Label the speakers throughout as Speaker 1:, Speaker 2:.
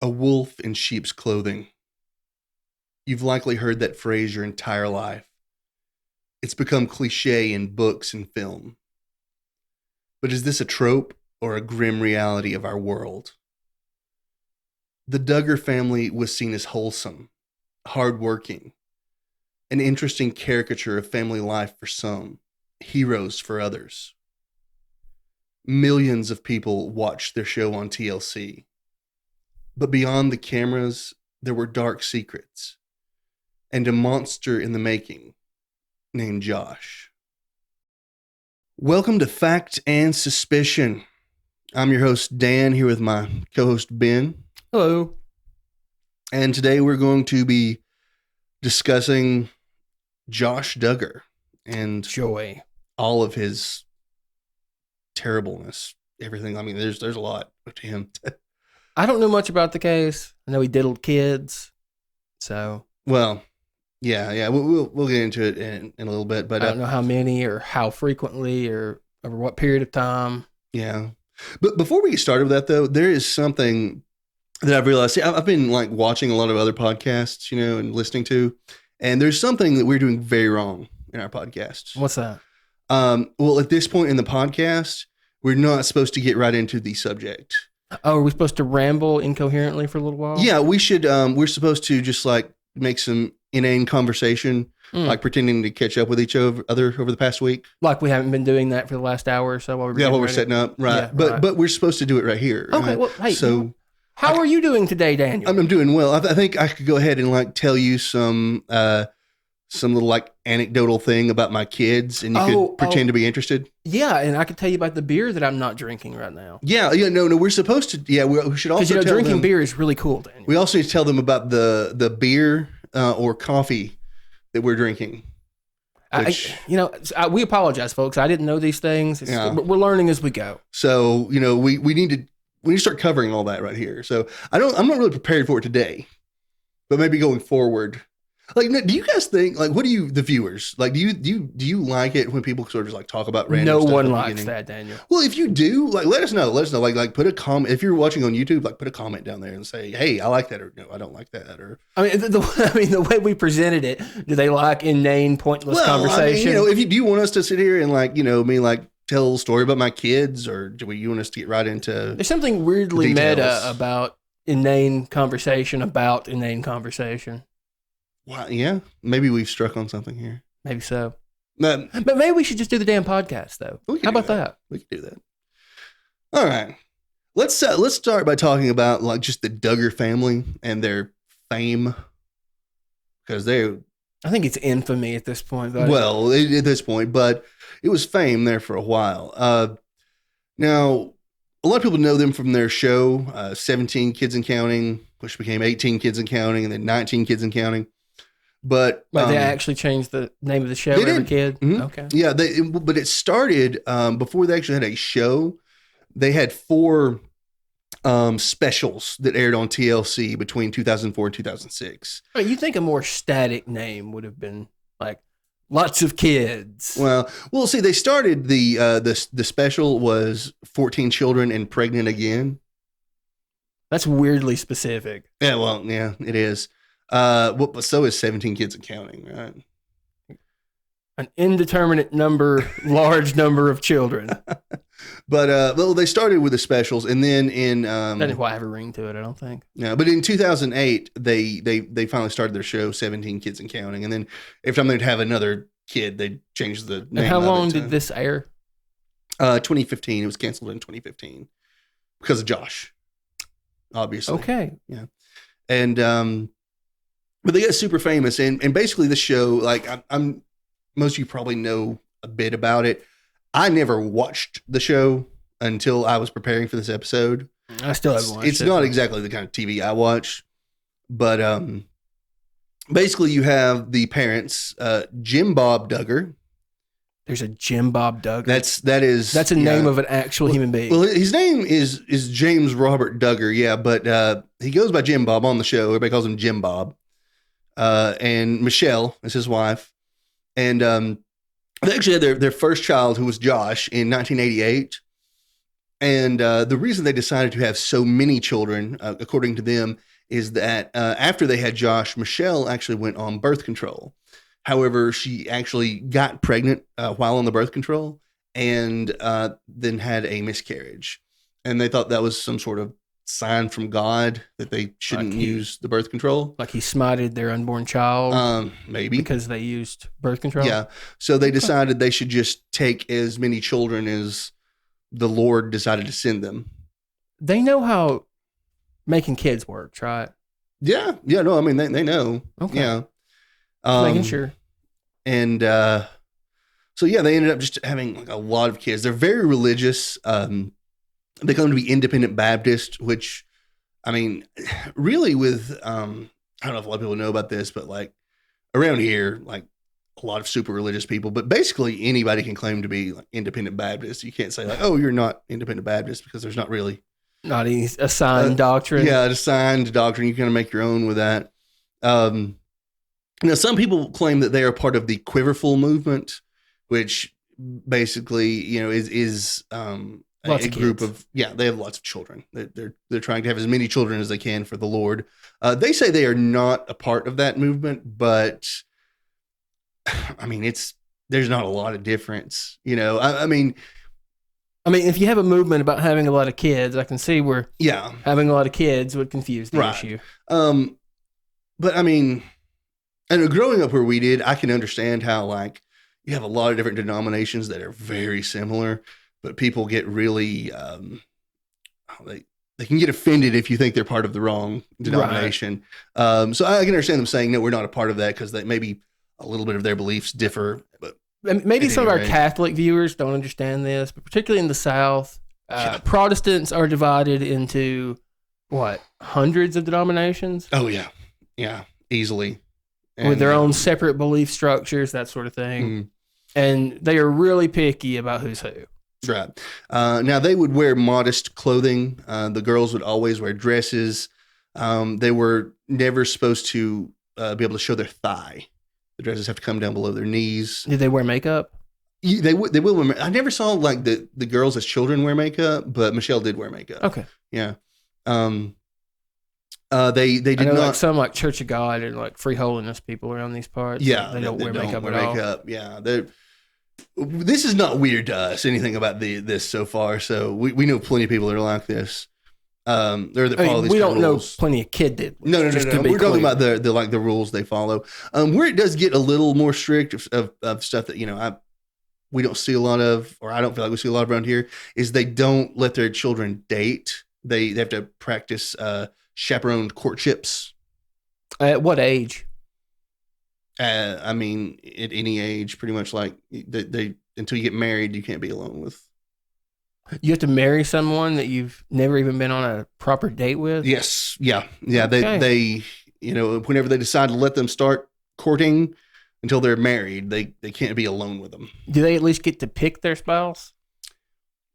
Speaker 1: A wolf in sheep's clothing. You've likely heard that phrase your entire life. It's become cliche in books and film. But is this a trope or a grim reality of our world? The Duggar family was seen as wholesome, hardworking, an interesting caricature of family life for some, heroes for others. Millions of people watched their show on TLC. But beyond the cameras, there were dark secrets and a monster in the making named Josh. Welcome to Fact and Suspicion. I'm your host, Dan, here with my co-host, Ben.
Speaker 2: Hello.
Speaker 1: And today we're going to be discussing Josh Duggar and
Speaker 2: Joy.
Speaker 1: all of his terribleness. Everything. I mean, there's a lot to him.
Speaker 2: I don't know much about the case. I know he diddled kids. So,
Speaker 1: Well, yeah. We'll get into it in a little bit, but
Speaker 2: I don't know how many or how frequently or over what period of time.
Speaker 1: Yeah. But before we get started with that, though, there is something that I've realized. See, I've been like watching a lot of other podcasts, and listening to, and there's something that we're doing very wrong in our podcasts.
Speaker 2: What's that?
Speaker 1: Well, at this point in the podcast, we're not supposed to get right into the subject.
Speaker 2: Oh, are we supposed to ramble incoherently for a little while?
Speaker 1: Yeah, we should. We're supposed to just like make some inane conversation, like pretending to catch up with each other over the past week.
Speaker 2: Like we haven't been doing that for the last hour or so while
Speaker 1: we're setting up, right?
Speaker 2: Yeah,
Speaker 1: but we're supposed to do it right here.
Speaker 2: Okay.
Speaker 1: Right?
Speaker 2: Well, hey.
Speaker 1: So
Speaker 2: how are you doing today, Daniel?
Speaker 1: I'm doing well. I think I could go ahead and like tell you some little like anecdotal thing about my kids, and you could pretend to be interested.
Speaker 2: Yeah, and I could tell you about the beer that I'm not drinking right now.
Speaker 1: Yeah. No. We're supposed to. Yeah, we should also
Speaker 2: because
Speaker 1: tell
Speaker 2: drinking
Speaker 1: them,
Speaker 2: beer is really cool, Daniel.
Speaker 1: We also need to tell them about the beer or coffee that we're drinking. Which,
Speaker 2: we apologize, folks. I didn't know these things. We're learning as we go.
Speaker 1: So we need to start covering all that right here. So I'm not really prepared for it today, but maybe going forward. Like, do you guys think, like, what do you, the viewers, like, do you like it when people sort of just like talk about random stuff?
Speaker 2: No one likes that, Daniel.
Speaker 1: Well, if you do, like, let us know. Like, put a comment. If you're watching on YouTube, like, put a comment down there and say, hey, I like that, or no, I don't like that, or.
Speaker 2: I mean, the way we presented it, do they like inane, pointless conversation?
Speaker 1: I mean, do you want us to sit here and like, me like tell a story about my kids, or do you want us to get right into?
Speaker 2: There's something weirdly meta about inane conversation about inane conversation.
Speaker 1: Well, yeah, maybe we've struck on something here.
Speaker 2: Maybe so. But maybe we should just do the damn podcast, though. How about that?
Speaker 1: We can do that. All right. Let's start by talking about like just the Duggar family and their fame, because
Speaker 2: I think it's infamy at this point.
Speaker 1: Well, at this point, but it was fame there for a while. Now, a lot of people know them from their show, 17 Kids and Counting, which became 18 Kids and Counting, and then 19 Kids and Counting. But
Speaker 2: they actually changed the name of the show every kid.
Speaker 1: Mm-hmm.
Speaker 2: Okay.
Speaker 1: Yeah, but it started before they actually had a show. They had 4 specials that aired on TLC between 2004 and 2006.
Speaker 2: I mean, you think a more static name would have been like Lots of Kids.
Speaker 1: Well, see, they started the special was 14 Children and Pregnant Again.
Speaker 2: That's weirdly specific.
Speaker 1: Yeah, well, yeah, it is. But so is 17 Kids and Counting, right?
Speaker 2: An indeterminate number, large number of children.
Speaker 1: But they started with the specials, and then in
Speaker 2: doesn't quite have a ring to it, I don't think.
Speaker 1: Yeah, but in 2008, they finally started their show, 17 Kids and Counting, and then every time they'd have another kid, they changed the name.
Speaker 2: And how long did this air?
Speaker 1: 2015. It was canceled in 2015 because of Josh, obviously.
Speaker 2: Okay.
Speaker 1: Yeah, and but they got super famous, and basically the show, like I'm most of you probably know a bit about it. I never watched the show until I was preparing for this episode.
Speaker 2: I still haven't watched it.
Speaker 1: It's not exactly the kind of TV I watch, but basically you have the parents, Jim Bob Duggar.
Speaker 2: There's a Jim Bob Duggar.
Speaker 1: That's
Speaker 2: a name of an actual human being.
Speaker 1: Well, his name is James Robert Duggar, yeah, but he goes by Jim Bob on the show. Everybody calls him Jim Bob. And Michelle is his wife. And they actually had their first child, who was Josh, in 1988. And the reason they decided to have so many children, according to them, is that after they had Josh, Michelle actually went on birth control. However, she actually got pregnant while on the birth control and then had a miscarriage. And they thought that was some sort of sign from God that they shouldn't use the birth control.
Speaker 2: Like he smited their unborn child?
Speaker 1: Maybe.
Speaker 2: Because they used birth control?
Speaker 1: Yeah. So they decided they should just take as many children as the Lord decided to send them.
Speaker 2: They know how making kids works, right?
Speaker 1: Yeah. Yeah. No, I mean, they know. Okay. Yeah.
Speaker 2: Making sure.
Speaker 1: And so, yeah, they ended up just having like a lot of kids. They're very religious. They come to be independent Baptist, which, I mean, really with, I don't know if a lot of people know about this, but like around here, like a lot of super religious people, but basically anybody can claim to be like independent Baptist. You can't say like, oh, you're not independent Baptist because there's not really
Speaker 2: not any assigned doctrine.
Speaker 1: Yeah, an assigned doctrine. You kind of make your own with that. Now, some people claim that they are part of the Quiverful movement, which basically, you know, is a group of they have lots of children. They're trying to have as many children as they can for the Lord. They say they are not a part of that movement, but I mean, there's not a lot of difference, you know. I mean,
Speaker 2: if you have a movement about having a lot of kids, I can see where having a lot of kids would confuse the issue.
Speaker 1: But I mean, and growing up where we did, I can understand how like you have a lot of different denominations that are very similar, but people get really they can get offended if you think they're part of the wrong denomination. Right. So I can understand them saying no, we're not a part of that because they maybe a little bit of their beliefs differ. But
Speaker 2: maybe some of our Catholic viewers don't understand this, but particularly in the South, Protestants are divided into hundreds of denominations?
Speaker 1: Oh yeah, easily.
Speaker 2: With their own separate belief structures, that sort of thing. Mm-hmm. And they are really picky about who's who.
Speaker 1: Right. Now, they would wear modest clothing. The girls would always wear dresses. They were never supposed to be able to show their thigh. The dresses have to come down below their knees.
Speaker 2: Did they wear makeup?
Speaker 1: They will wear makeup. I never saw like the girls as children wear makeup, but Michelle did wear makeup. Okay. Yeah. They did not
Speaker 2: like some like Church of God and like Free Holiness people around these parts.
Speaker 1: Yeah,
Speaker 2: they don't wear makeup at all.
Speaker 1: Yeah, this is not weird to us. Anything about this so far. So we know plenty of people that are like this.
Speaker 2: We don't know plenty of kids did.
Speaker 1: No. We're talking about the rules they follow. Where it does get a little more strict of stuff that we don't see a lot of, or I don't feel like we see a lot around here, is they don't let their children date. They have to practice chaperoned courtships.
Speaker 2: At what age?
Speaker 1: I mean, at any age, pretty much. Like they until you get married, you can't be alone with.
Speaker 2: You have to marry someone that you've never even been on a proper date with?
Speaker 1: Yes. Yeah. Okay. They whenever they decide to let them start courting until they're married, they can't be alone with them.
Speaker 2: Do they at least get to pick their spouse?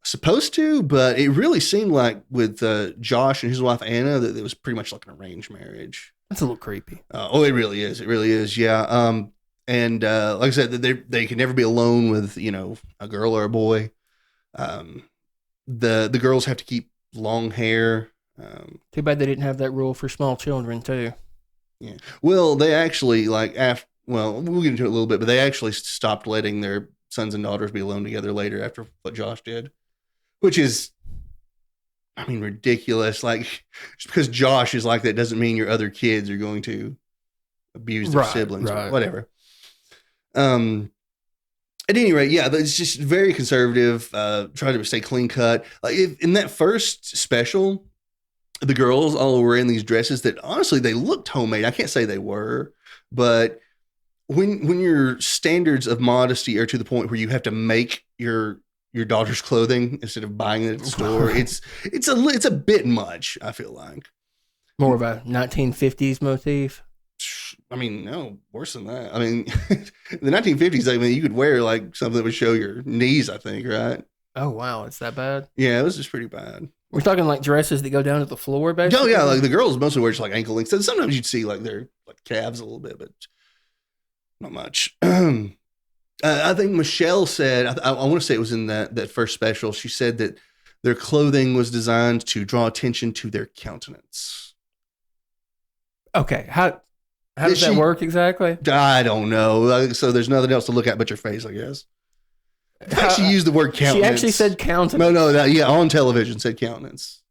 Speaker 1: Supposed to, but it really seemed like with Josh and his wife Anna that it was pretty much like an arranged marriage.
Speaker 2: That's a little creepy.
Speaker 1: It really is. It really is. Yeah. And like I said, they can never be alone with a girl or a boy. The girls have to keep long hair.
Speaker 2: Too bad they didn't have that rule for small children too.
Speaker 1: Yeah. Well, they actually we'll get into it a little bit, but they actually stopped letting their sons and daughters be alone together later after what Josh did, which is, I mean, ridiculous. Like, just because Josh is like that doesn't mean your other kids are going to abuse their siblings or whatever. At any rate, yeah, it's just very conservative, trying to stay clean cut. Like in that first special, the girls all were in these dresses that honestly, they looked homemade. I can't say they were, but when your standards of modesty are to the point where you have to make your daughter's clothing instead of buying it at the store, it's a bit much, I feel like.
Speaker 2: More of a 1950s motif.
Speaker 1: I mean, no, worse than that. I mean, the 1950s, I mean, you could wear like something that would show your knees, I think, right?
Speaker 2: Oh, wow. It's that bad?
Speaker 1: Yeah, it was just pretty bad.
Speaker 2: We're talking like dresses that go down to the floor, basically?
Speaker 1: Oh, yeah. Like the girls mostly wear just like ankle lengths. Sometimes you'd see like their like calves a little bit, but not much. I think Michelle said, I want to say it was in that first special, she said that Their clothing was designed to draw attention to their countenance.
Speaker 2: Okay, how does that work exactly?
Speaker 1: I don't know. So there's nothing else to look at but your face, I guess. The fact she used the word countenance. She actually
Speaker 2: said countenance.
Speaker 1: No, on television said countenance.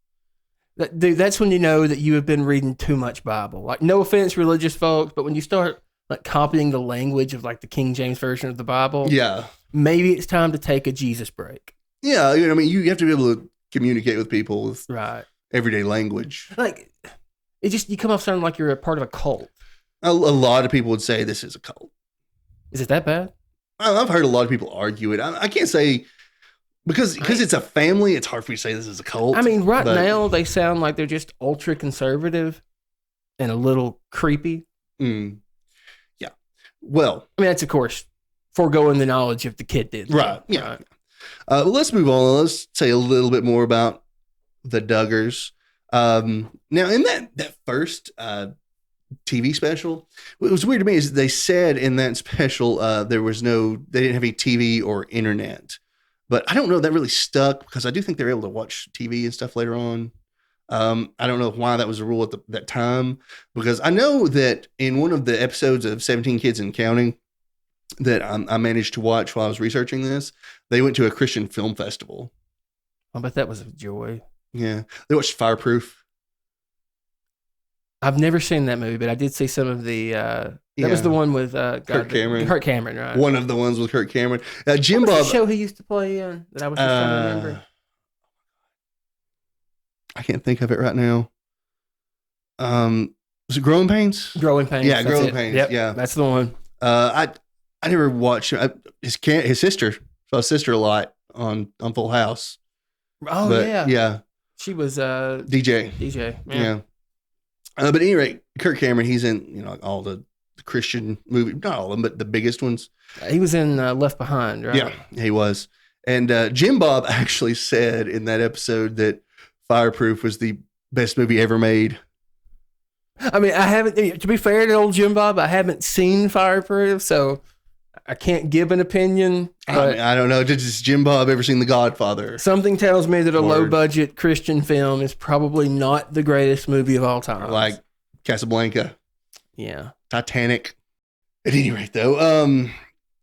Speaker 2: Dude, that's when you know that you have been reading too much Bible. Like, no offense, religious folks, but when you start like copying the language of like the King James version of the Bible, maybe it's time to take a Jesus break.
Speaker 1: Yeah, I mean, you have to be able to communicate with people with everyday language.
Speaker 2: Like, you come off sounding like you're a part of a cult.
Speaker 1: A lot of people would say this is a cult.
Speaker 2: Is it that bad?
Speaker 1: I've heard a lot of people argue it. I can't say. Because it's a family, it's hard for you to say this is a cult.
Speaker 2: I mean, now they sound like they're just ultra conservative and a little creepy.
Speaker 1: Yeah. Well,
Speaker 2: I mean, that's of course foregoing the knowledge if the kid did.
Speaker 1: Right. Yeah. Right. Well, let's move on. Let's say a little bit more about the Duggars. Now, in that first TV special, what was weird to me is they said in that special they didn't have any TV or internet. But I don't know if that really stuck because I do think they were able to watch TV and stuff later on. I don't know why that was a rule at that time, because I know that in one of the episodes of 17 Kids and Counting that I managed to watch while I was researching this, they went to a Christian film festival.
Speaker 2: I bet that was a joy.
Speaker 1: Yeah. They watched Fireproof.
Speaker 2: I've never seen that movie, but I did see some of the... That was the one with
Speaker 1: Kirk Cameron.
Speaker 2: Kirk Cameron, right?
Speaker 1: One of the ones with Kirk Cameron. Jim
Speaker 2: what
Speaker 1: Bob.
Speaker 2: Was the show he used to play in that I was just trying to remember?
Speaker 1: I can't think of it right now. Was it Growing Pains?
Speaker 2: Growing Pains.
Speaker 1: Yeah, Growing Pains.
Speaker 2: Yep,
Speaker 1: yeah,
Speaker 2: that's the one.
Speaker 1: I never watched his sister. Saw his sister a lot on Full House.
Speaker 2: Oh,
Speaker 1: but, yeah.
Speaker 2: She was
Speaker 1: DJ. Yeah. But at any rate, Kirk Cameron, he's in all the Christian movies, not all of them, but the biggest ones.
Speaker 2: He was in Left Behind, right?
Speaker 1: Yeah, he was. And Jim Bob actually said in that episode that Fireproof was the best movie ever made.
Speaker 2: I mean, I haven't, to be fair to old Jim Bob, I haven't seen Fireproof, so I can't give an opinion. But
Speaker 1: I don't know. Did Jim Bob ever seen The Godfather?
Speaker 2: Something tells me that a low-budget Christian film is probably not the greatest movie of all time.
Speaker 1: Like Casablanca.
Speaker 2: Yeah.
Speaker 1: Titanic. At any rate, though,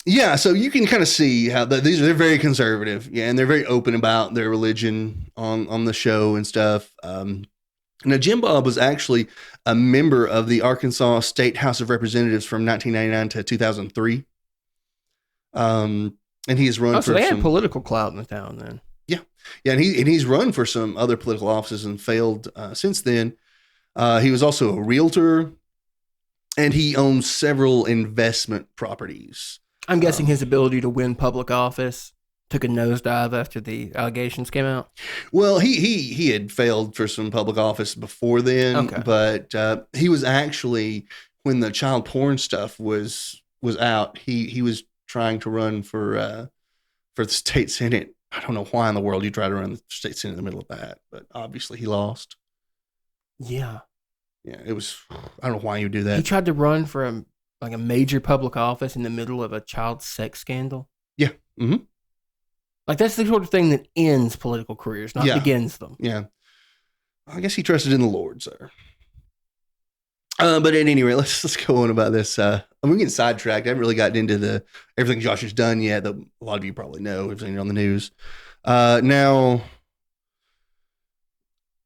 Speaker 1: yeah, so you can kind of see how they're very conservative, and they're very open about their religion on the show and stuff. Now, Jim Bob was actually a member of the Arkansas State House of Representatives from 1999 to 2003. And he has run for
Speaker 2: so they had political clout in the town then.
Speaker 1: Yeah, and he's run for some other political offices and failed since then. He was also a realtor, and he owns several investment properties.
Speaker 2: I'm guessing his ability to win public office took a nosedive after the allegations came out.
Speaker 1: Well, he had failed for some public office before then, but he was actually, when the child porn stuff was out, he was trying to run for the state senate. I don't know why in the world you try to run the state senate in the middle of that, but obviously he lost.
Speaker 2: Yeah,
Speaker 1: it was. I don't know why you do that.
Speaker 2: He tried to run for a major public office in the middle of a child sex scandal.
Speaker 1: Yeah. Mm-hmm.
Speaker 2: Like that's the sort of thing that ends political careers, not begins them.
Speaker 1: Yeah. I guess he trusted in the Lord, sir. But at any rate, let's go on about this. I'm getting sidetracked. I haven't really gotten into everything Josh has done yet. That a lot of you probably know. We've seen it on the news. Now,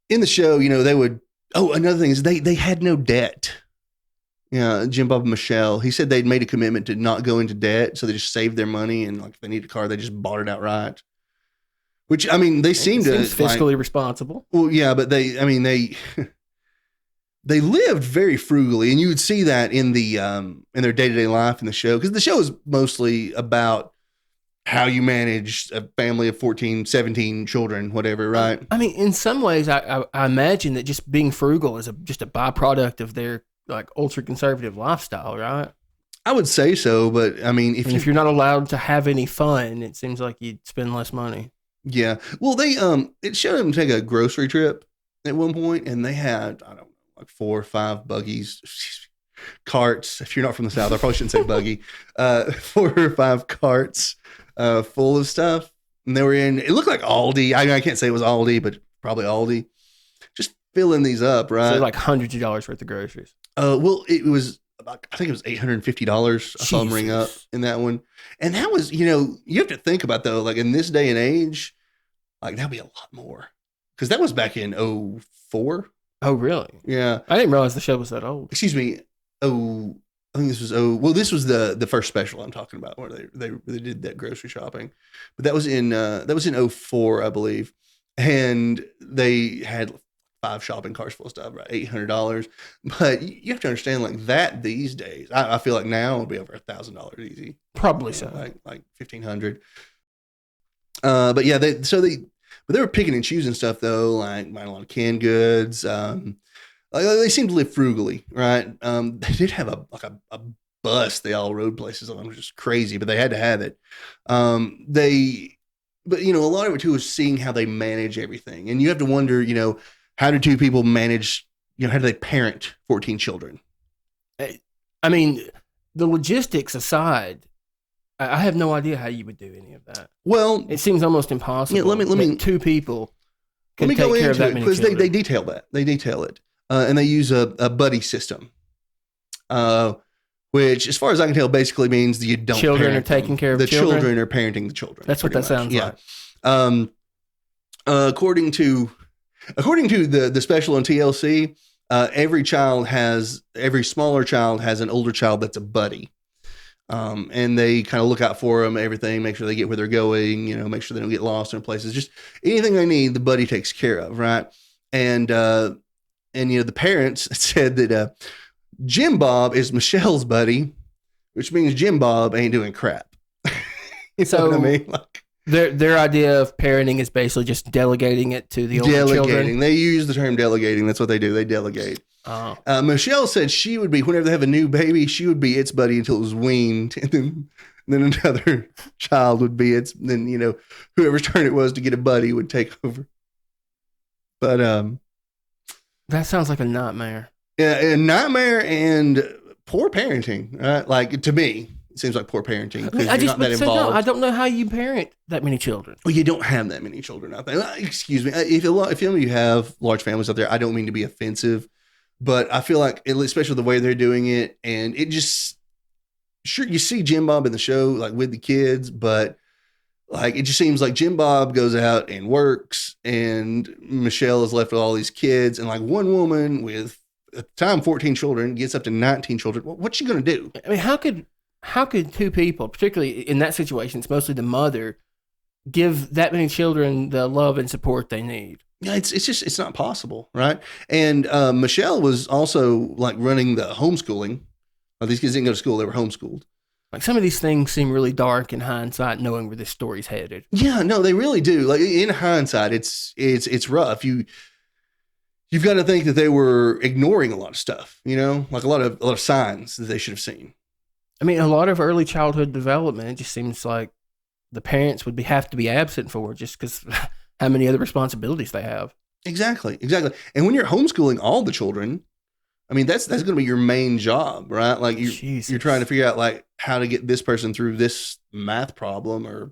Speaker 1: in the show, they would. Oh, another thing is they had no debt. Yeah, Jim Bob and Michelle. He said they'd made a commitment to not go into debt, so they just saved their money, and like if they need a car, they just bought it outright. Which they seems
Speaker 2: fiscally responsible.
Speaker 1: Well, yeah, but they lived very frugally, and you would see that in their day-to-day life in the show, because the show is mostly about how you manage a family of 14, 17 children, whatever, right? I
Speaker 2: mean, in some ways, I imagine that just being frugal is just a byproduct of their like ultra conservative lifestyle, right?
Speaker 1: I would say so, but I mean, if you're not
Speaker 2: allowed to have any fun, it seems like you'd spend less money.
Speaker 1: Yeah. Well, it showed them take a grocery trip at one point, and they had, I don't know, like 4 or 5 buggies, carts. If you're not from the South, I probably shouldn't say buggy. 4 or 5 carts full of stuff. And they were in, it looked like Aldi. I can't say it was Aldi, but probably Aldi. Just filling these up, right?
Speaker 2: So like hundreds of dollars worth of groceries.
Speaker 1: Well, it was about, I think it was $850. I saw them ring up in that one. And that was, you have to think about though, like in this day and age, like that'd be a lot more. Because that was back in 2004.
Speaker 2: Oh, really?
Speaker 1: Yeah.
Speaker 2: I didn't realize the show was that old.
Speaker 1: Excuse me. I think this was this was the first special I'm talking about where they did that grocery shopping, but that was in 2004, I believe, and they had 5 shopping carts full of stuff, right? $800. But you have to understand, like that these days, I feel like now it'll be over $1,000 easy,
Speaker 2: probably so,
Speaker 1: like $1,500. But yeah, they were picking and choosing stuff though, like buying a lot of canned goods. They seemed to live frugally, right? They did have a bus they all rode places on, which is crazy, but they had to have it. But a lot of it too is seeing how they manage everything, and you have to wonder, how do 2 people manage? How do they parent 14 children?
Speaker 2: I mean, the logistics aside, I have no idea how you would do any of that.
Speaker 1: Well,
Speaker 2: it seems almost impossible.
Speaker 1: Yeah, let me
Speaker 2: 2 people.
Speaker 1: Let me
Speaker 2: take
Speaker 1: go
Speaker 2: care
Speaker 1: into
Speaker 2: of that
Speaker 1: it
Speaker 2: many
Speaker 1: because
Speaker 2: children.
Speaker 1: they detail that. They detail it. And they use a buddy system, which, as far as I can tell, basically means that you don't.
Speaker 2: Children are taking care of
Speaker 1: the
Speaker 2: children.
Speaker 1: Children are parenting the children.
Speaker 2: That's what that sounds like.
Speaker 1: According to the special on TLC, every smaller child has an older child that's a buddy, and they kind of look out for them, everything, make sure they get where they're going, make sure they don't get lost in places. Just anything they need, the buddy takes care of, right? And the parents said that Jim Bob is Michelle's buddy, which means Jim Bob ain't doing crap. You know what I mean? Like,
Speaker 2: their idea of parenting is basically just delegating it to the older children.
Speaker 1: They use the term delegating. That's what they do. They delegate. Oh. Michelle said she would be, whenever they have a new baby, she would be its buddy until it was weaned, and then another child would be its. Then whoever's turn it was to get a buddy would take over. But
Speaker 2: that sounds like a nightmare.
Speaker 1: Yeah, a nightmare and poor parenting. Right? Like, to me, it seems like poor parenting because you're not that involved.
Speaker 2: No, I don't know how you parent that many children.
Speaker 1: Well, you don't have that many children out there. Excuse me. If any of you have large families out there, I don't mean to be offensive, but I feel like, especially the way they're doing it, and it just, sure, you see Jim Bob in the show, like with the kids, but like, it just seems like Jim Bob goes out and works, and Michelle is left with all these kids, and like one woman with, at the time, 14 children gets up to 19 children. What's she going to do?
Speaker 2: I mean, how could 2 people, particularly in that situation, it's mostly the mother, give that many children the love and support they need?
Speaker 1: Yeah, it's not possible, right? And Michelle was also like running the homeschooling. These kids didn't go to school; they were homeschooled.
Speaker 2: Like, some of these things seem really dark in hindsight, knowing where this story's headed.
Speaker 1: Yeah, no, they really do. Like, in hindsight, it's rough. You've got to think that they were ignoring a lot of stuff, like a lot of signs that they should have seen.
Speaker 2: I mean, a lot of early childhood development, it just seems like the parents would have to be absent for, just because how many other responsibilities they have. Exactly.
Speaker 1: And when you're homeschooling all the children, I mean, that's going to be your main job, right? Like, you're trying to figure out like how to get this person through this math problem, or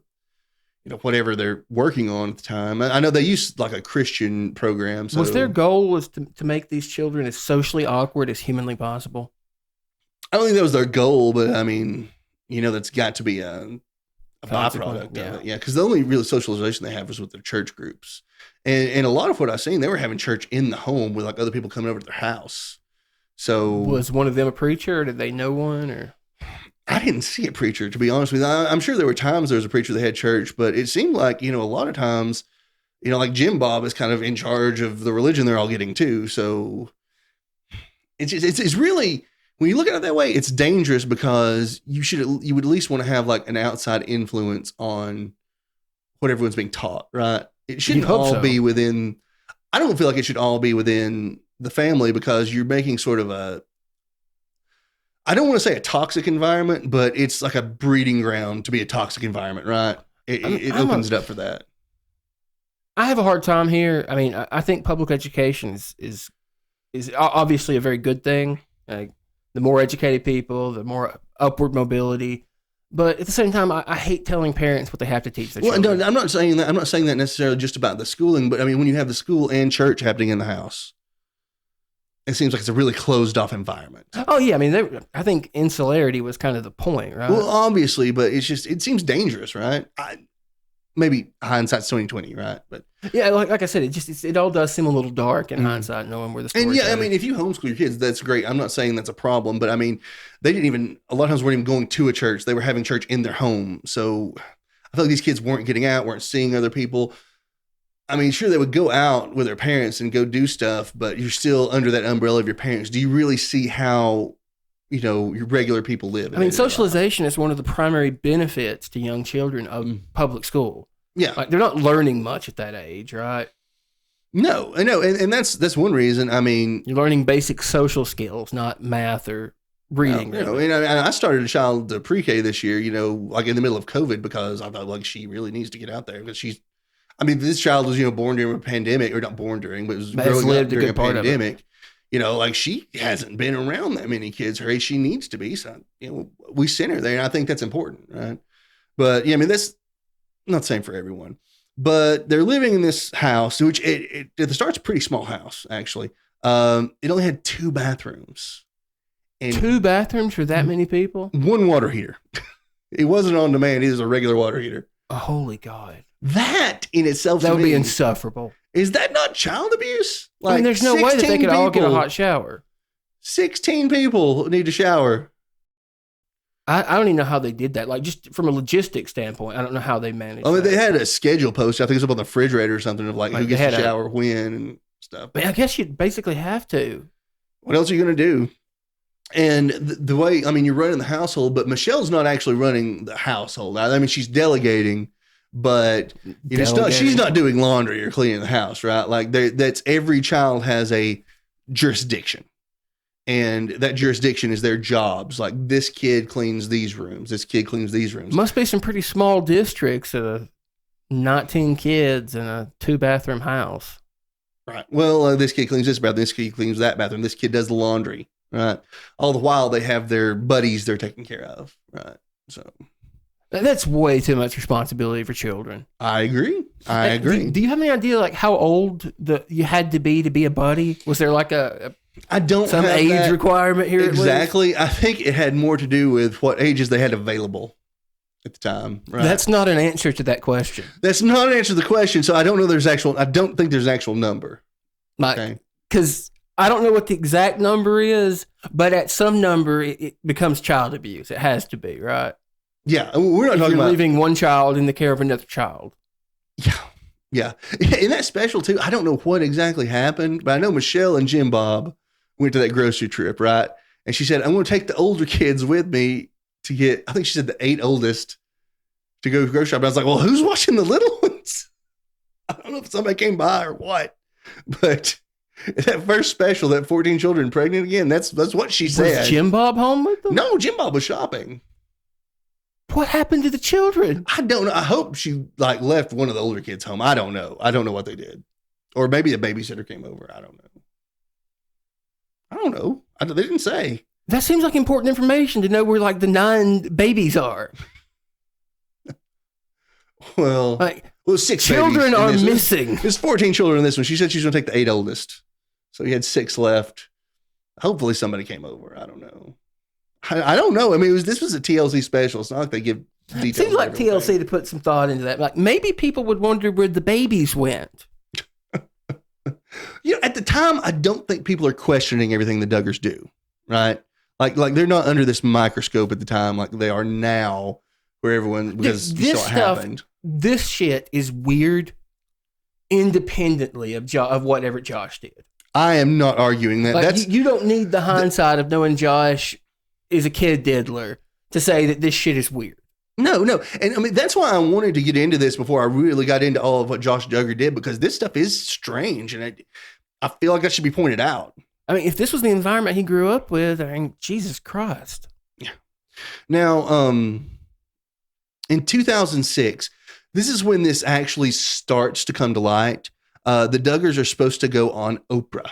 Speaker 1: whatever they're working on at the time. I know they use like a Christian program. So.
Speaker 2: Was their goal was to make these children as socially awkward as humanly possible?
Speaker 1: I don't think that was their goal, but I mean, that's got to be a byproduct of it. Yeah, because the only real socialization they have was with their church groups. And a lot of what I've seen, they were having church in the home with like other people coming over to their house. So
Speaker 2: was one of them a preacher, or did they know one? Or
Speaker 1: I didn't see a preacher, to be honest with you. I'm sure there were times there was a preacher that had church, but it seemed like, a lot of times, like Jim Bob is kind of in charge of the religion they're all getting to. So it's really, when you look at it that way, it's dangerous, because you would at least want to have like an outside influence on what everyone's being taught, right? It shouldn't all be within. I don't feel like it should all be within the family, because you're making sort of I don't want to say a toxic environment, but it's like a breeding ground to be a toxic environment, right? It opens it up for that.
Speaker 2: I have a hard time here. I mean, I think public education is obviously a very good thing. Like, the more educated people, the more upward mobility. But at the same time, I hate telling parents what they have to teach their children.
Speaker 1: No, I'm not saying that. I'm not saying that necessarily just about the schooling, but I mean, when you have the school and church happening in the house, it seems like it's a really closed off environment.
Speaker 2: Oh yeah, I mean, I think insularity was kind of the point, right?
Speaker 1: Well, obviously, but it seems dangerous, right? Maybe hindsight's 20/20, right? But
Speaker 2: yeah, like I said, it all does seem a little dark in hindsight, knowing where the story.
Speaker 1: And yeah, I mean, if you homeschool your kids, that's great. I'm not saying that's a problem, but I mean, a lot of times weren't even going to a church. They were having church in their home. So I feel like these kids weren't getting out, weren't seeing other people. I mean, sure, they would go out with their parents and go do stuff, but you're still under that umbrella of your parents. Do you really see how, your regular people live?
Speaker 2: I mean, socialization is one of the primary benefits to young children of public school.
Speaker 1: Yeah.
Speaker 2: Like, they're not learning much at that age, right?
Speaker 1: No, I know. And that's one reason. I mean,
Speaker 2: you're learning basic social skills, not math or reading.
Speaker 1: I started a child to pre-K this year, like in the middle of COVID, because I thought like she really needs to get out there because this child was, born during a pandemic, or not born during, but was growing up during a pandemic. Like she hasn't been around that many kids her age. She needs to be. So, we sent her there, and I think that's important, right? But yeah, I mean, that's not the same for everyone. But they're living in this house, which at the start, it's a pretty small house, actually. It only had 2 bathrooms.
Speaker 2: And 2 bathrooms for that many people?
Speaker 1: 1 water heater. It wasn't on demand. It was a regular water heater.
Speaker 2: Oh, holy God.
Speaker 1: That in itself,
Speaker 2: that would be insufferable.
Speaker 1: Is that not child abuse?
Speaker 2: Like, I mean, there's no way that they could all get a hot shower.
Speaker 1: 16 people need to shower.
Speaker 2: I don't even know how they did that. Like, just from a logistics standpoint, I don't know how they managed.
Speaker 1: I mean, they had a schedule post. I think it's up on the refrigerator or something of like who gets to shower when and stuff.
Speaker 2: I guess you'd basically have to.
Speaker 1: What else are you going to do? And the way, I mean, you're running the household, but Michelle's not actually running the household. I mean, she's delegating, but she's not doing laundry or cleaning the house, right? Like, that's every child has a jurisdiction. And that jurisdiction is their jobs. Like, this kid cleans these rooms. This kid cleans these rooms.
Speaker 2: Must be some pretty small districts of 19 kids in a 2-bathroom house.
Speaker 1: Right. Well, this kid cleans this bathroom. This kid cleans that bathroom. This kid does the laundry. Right. All the while they have their buddies they're taking care of. Right. So
Speaker 2: that's way too much responsibility for children.
Speaker 1: I agree.
Speaker 2: Do you have any idea like how old you had to be a buddy? Was there like some age requirement here?
Speaker 1: Exactly. I think it had more to do with what ages they had available at the time. Right.
Speaker 2: That's not an answer to that question.
Speaker 1: That's not an answer to the question. So I don't know. I don't think there's an actual number.
Speaker 2: Like, because I don't know what the exact number is, but at some number it becomes child abuse. It has to be, right?
Speaker 1: Yeah, we're not talking about
Speaker 2: leaving one child in the care of another child.
Speaker 1: Yeah. And that's special too. I don't know what exactly happened, but I know Michelle and Jim Bob went to that grocery trip, right? And she said, I'm going to take the older kids with me to get, I think she said the 8 oldest to go grocery shop. I was like, well, who's watching the little ones? I don't know if somebody came by or what, but that first special, that 14 children pregnant again, that's what she said.
Speaker 2: Was Jim Bob home with them?
Speaker 1: No, Jim Bob was shopping.
Speaker 2: What happened to the children?
Speaker 1: I don't know. I hope she left one of the older kids home. I don't know. I don't know what they did. Or maybe the babysitter came over. I don't know. They didn't say.
Speaker 2: That seems like important information to know where the 9 babies are.
Speaker 1: Well, 6
Speaker 2: children are missing.
Speaker 1: There's 14 children in this one. She said she's going to take the 8 oldest. So he had 6 left. Hopefully somebody came over. I don't know. I don't know. I mean, this was a TLC special. It's not like they give details.
Speaker 2: It seems like TLC to put some thought into that. Like, maybe people would wonder where the babies went.
Speaker 1: At the time, I don't think people are questioning everything the Duggars do, right? Like they're not under this microscope at the time like they are now, where everyone, because you saw what happened.
Speaker 2: This shit is weird independently of whatever Josh did.
Speaker 1: I am not arguing that.
Speaker 2: You don't need the hindsight of knowing Josh is a kid diddler to say that this shit is weird.
Speaker 1: No. And I mean, that's why I wanted to get into this before I really got into all of what Josh Duggar did, because this stuff is strange. And I feel like that should be pointed out.
Speaker 2: I mean, if this was the environment he grew up with, I mean, Jesus Christ.
Speaker 1: Yeah. Now, in 2006, this is when this actually starts to come to light. The Duggars are supposed to go on Oprah.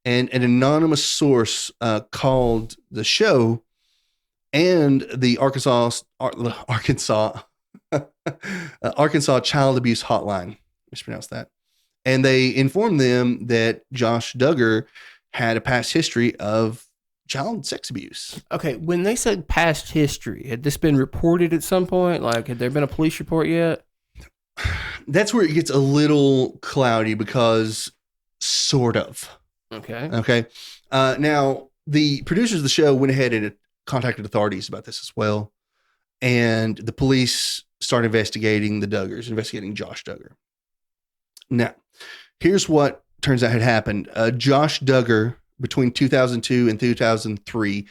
Speaker 1: And an anonymous source called the show and the Arkansas Child Abuse Hotline. Mispronounce that. And they informed them that Josh Duggar had a past history of child sex abuse.
Speaker 2: Okay, when they said past history, had this been reported at some point? Like, had there been a police report yet?
Speaker 1: That's where it gets a little cloudy because sort of. Okay. Now, the producers of the show went ahead and contacted authorities about this as well. And the police started investigating the Duggars, investigating Josh Duggar. Now, here's what turns out had happened. Josh Duggar, between 2002 and 2003,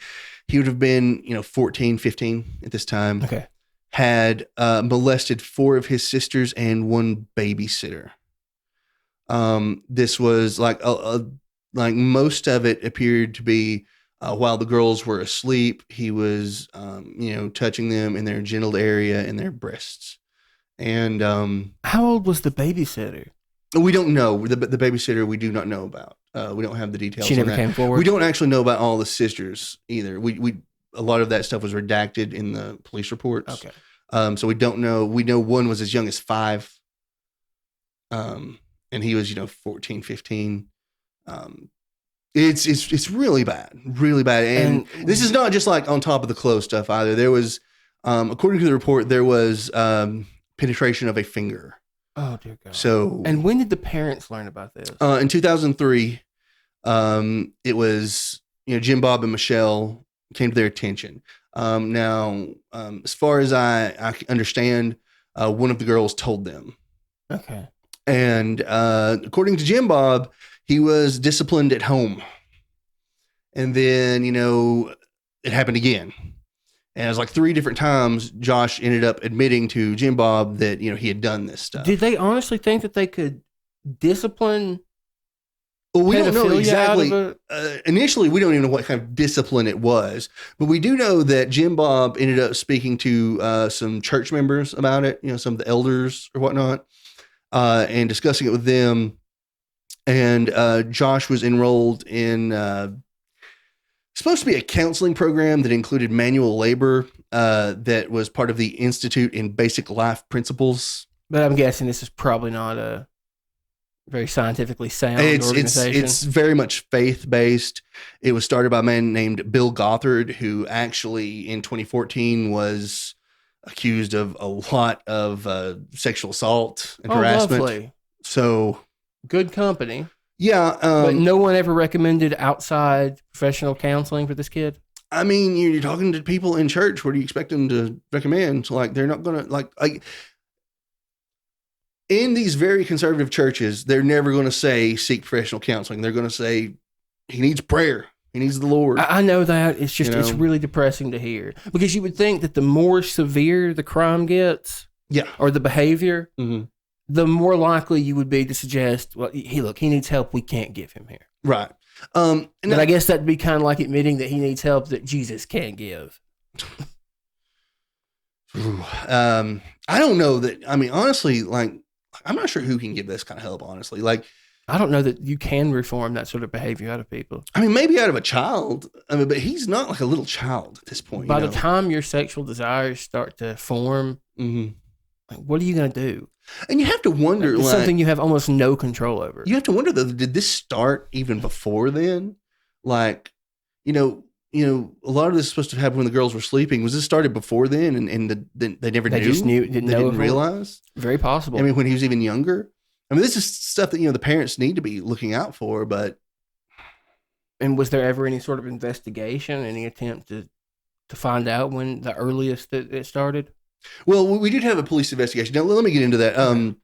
Speaker 1: he would have been, 14, 15 at this time.
Speaker 2: Okay.
Speaker 1: Had molested 4 of his sisters and 1 babysitter. This was like most of it appeared to be while the girls were asleep. He was, touching them in their genital area and their breasts. And
Speaker 2: how old was the babysitter?
Speaker 1: We don't know. The babysitter we do not know about. We don't have the details.
Speaker 2: She never came forward.
Speaker 1: We don't actually know about all the sisters either. We a lot of that stuff was redacted in the police reports.
Speaker 2: Okay.
Speaker 1: So we don't know. We know one was as young as 5. And he was, 14, 15. It's really bad, really bad. And this is not just like on top of the clothes stuff either. There was, according to the report, there was penetration of a finger.
Speaker 2: Oh dear God.
Speaker 1: So,
Speaker 2: and when did the parents learn about this?
Speaker 1: In 2003, it was, Jim Bob and Michelle came to their attention. Now, as far as I understand, one of the girls told them.
Speaker 2: Okay.
Speaker 1: And according to Jim Bob, he was disciplined at home. And then, it happened again. And it was like 3 different times Josh ended up admitting to Jim Bob that, he had done this stuff.
Speaker 2: Did they honestly think that they could discipline?
Speaker 1: Well, we don't know exactly. Initially, we don't even know what kind of discipline it was. But we do know that Jim Bob ended up speaking to some church members about it, some of the elders or whatnot, and discussing it with them. And Josh was enrolled in supposed to be a counseling program that included manual labor that was part of the Institute in Basic Life Principles.
Speaker 2: But I'm guessing this is probably not a very scientifically sound organization.
Speaker 1: It's very much faith-based. It was started by a man named Bill Gothard, who actually in 2014 was accused of a lot of sexual assault and harassment.
Speaker 2: Lovely.
Speaker 1: So
Speaker 2: good company.
Speaker 1: Yeah.
Speaker 2: But no one ever recommended outside professional counseling for this kid?
Speaker 1: I mean, you're talking to people in church. What do you expect them to recommend? Like, they're not going to, like, in these very conservative churches, they're never going to say seek professional counseling. They're going to say he needs prayer. He needs the Lord.
Speaker 2: I know that. It's just, it's really depressing to hear. Because you would think that the more severe the crime gets, or the behavior, the more likely you would be to suggest, well, he needs help we can't give him here.
Speaker 1: Right.
Speaker 2: But I guess that'd be kind of like admitting that he needs help that Jesus can't give.
Speaker 1: I don't know that. I mean, honestly, like, I'm not sure who can give this kind of help, honestly. Like,
Speaker 2: I don't know that you can reform that sort of behavior out of people.
Speaker 1: I mean, maybe out of a child. I mean, but he's not like a little child at this point.
Speaker 2: By the time your sexual desires start to form, like, what are you going to do?
Speaker 1: And you have to wonder,
Speaker 2: it's something you have almost no control over.
Speaker 1: You have to wonder, though, did this start even before then? Like, a lot of this is supposed to happen when the girls were sleeping. Was this started before then, and they never knew?
Speaker 2: Just didn't
Speaker 1: realize?
Speaker 2: Very possible.
Speaker 1: I mean, when he was even younger. I mean, this is stuff that the parents need to be looking out for. But
Speaker 2: and was there ever any sort of investigation, any attempt to find out when the earliest that it started?
Speaker 1: Well, we did have a police investigation. Now, let me get into that. And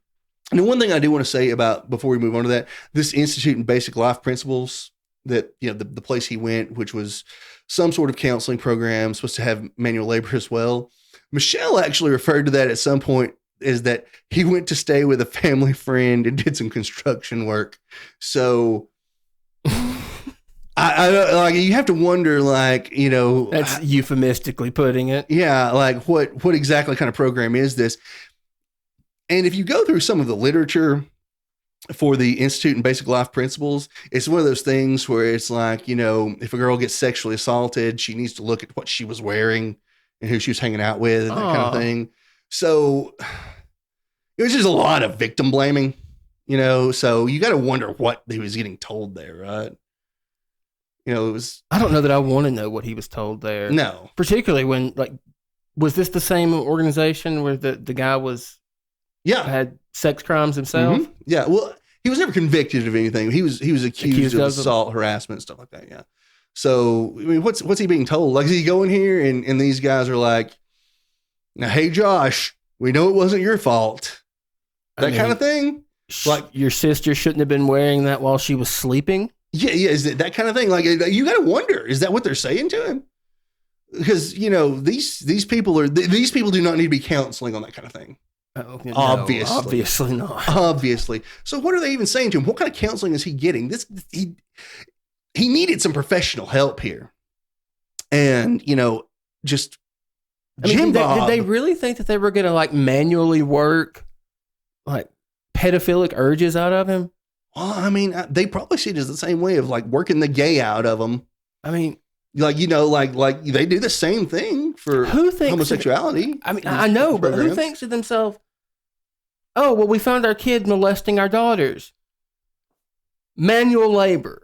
Speaker 1: the one thing I do want to say about, before we move on to that, this Institute in Basic Life Principles, that, the place he went, which was some sort of counseling program, supposed to have manual labor as well. Michelle actually referred to that at some point as that he went to stay with a family friend and did some construction work. So I like, you have to wonder, like,
Speaker 2: that's euphemistically putting it.
Speaker 1: Yeah. Like what exactly kind of program is this? And if you go through some of the literature, for the Institute and Basic Life Principles. It's one of those things where it's like, if a girl gets sexually assaulted, she needs to look at what she was wearing and who she was hanging out with and that kind of thing. So it was just a lot of victim blaming, so you got to wonder what he was getting told there, right? It was.
Speaker 2: I don't know that I want to know what he was told there.
Speaker 1: No.
Speaker 2: Particularly when, was this the same organization where the guy was.
Speaker 1: Yeah.
Speaker 2: Had sex crimes himself?
Speaker 1: Mm-hmm. Yeah. Well, he was never convicted of anything. He was accused of assault, harassment, stuff like that. Yeah. So, I mean, what's he being told? Like, is he going here and these guys are like, now, hey, Josh, we know it wasn't your fault. That kind of thing. Like, your
Speaker 2: sister shouldn't have been wearing that while she was sleeping.
Speaker 1: Yeah. Is it that kind of thing? Like, you got to wonder, is that what they're saying to him? Because, these people do not need to be counseling on that kind of thing.
Speaker 2: Oh, no, obviously not.
Speaker 1: Obviously. So what are they even saying to him? What kind of counseling is he getting? He needed some professional help here. And, just
Speaker 2: Jim Bob. Did they really think that they were going to manually work pedophilic urges out of him?
Speaker 1: Well, I mean, they probably see it as the same way of working the gay out of him.
Speaker 2: I mean,
Speaker 1: they do the same thing for homosexuality.
Speaker 2: I know, but who thinks to themselves, oh, well, we found our kid molesting our daughters. Manual labor.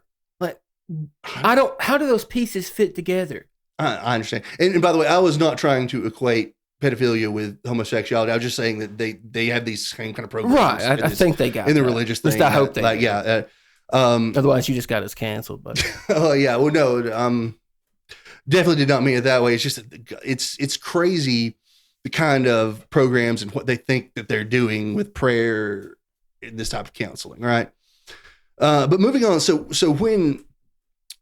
Speaker 2: How do those pieces fit together?
Speaker 1: I understand. And by the way, I was not trying to equate pedophilia with homosexuality. I was just saying that they have these same kind of programs.
Speaker 2: Right. I think they got
Speaker 1: in the religious thing.
Speaker 2: At least I hope they
Speaker 1: do. Yeah.
Speaker 2: Otherwise, you just got us canceled. But
Speaker 1: oh, yeah. Well, no, definitely did not mean it that way. It's just it's crazy the kind of programs and what they think that they're doing with prayer and this type of counseling, right? But moving on, so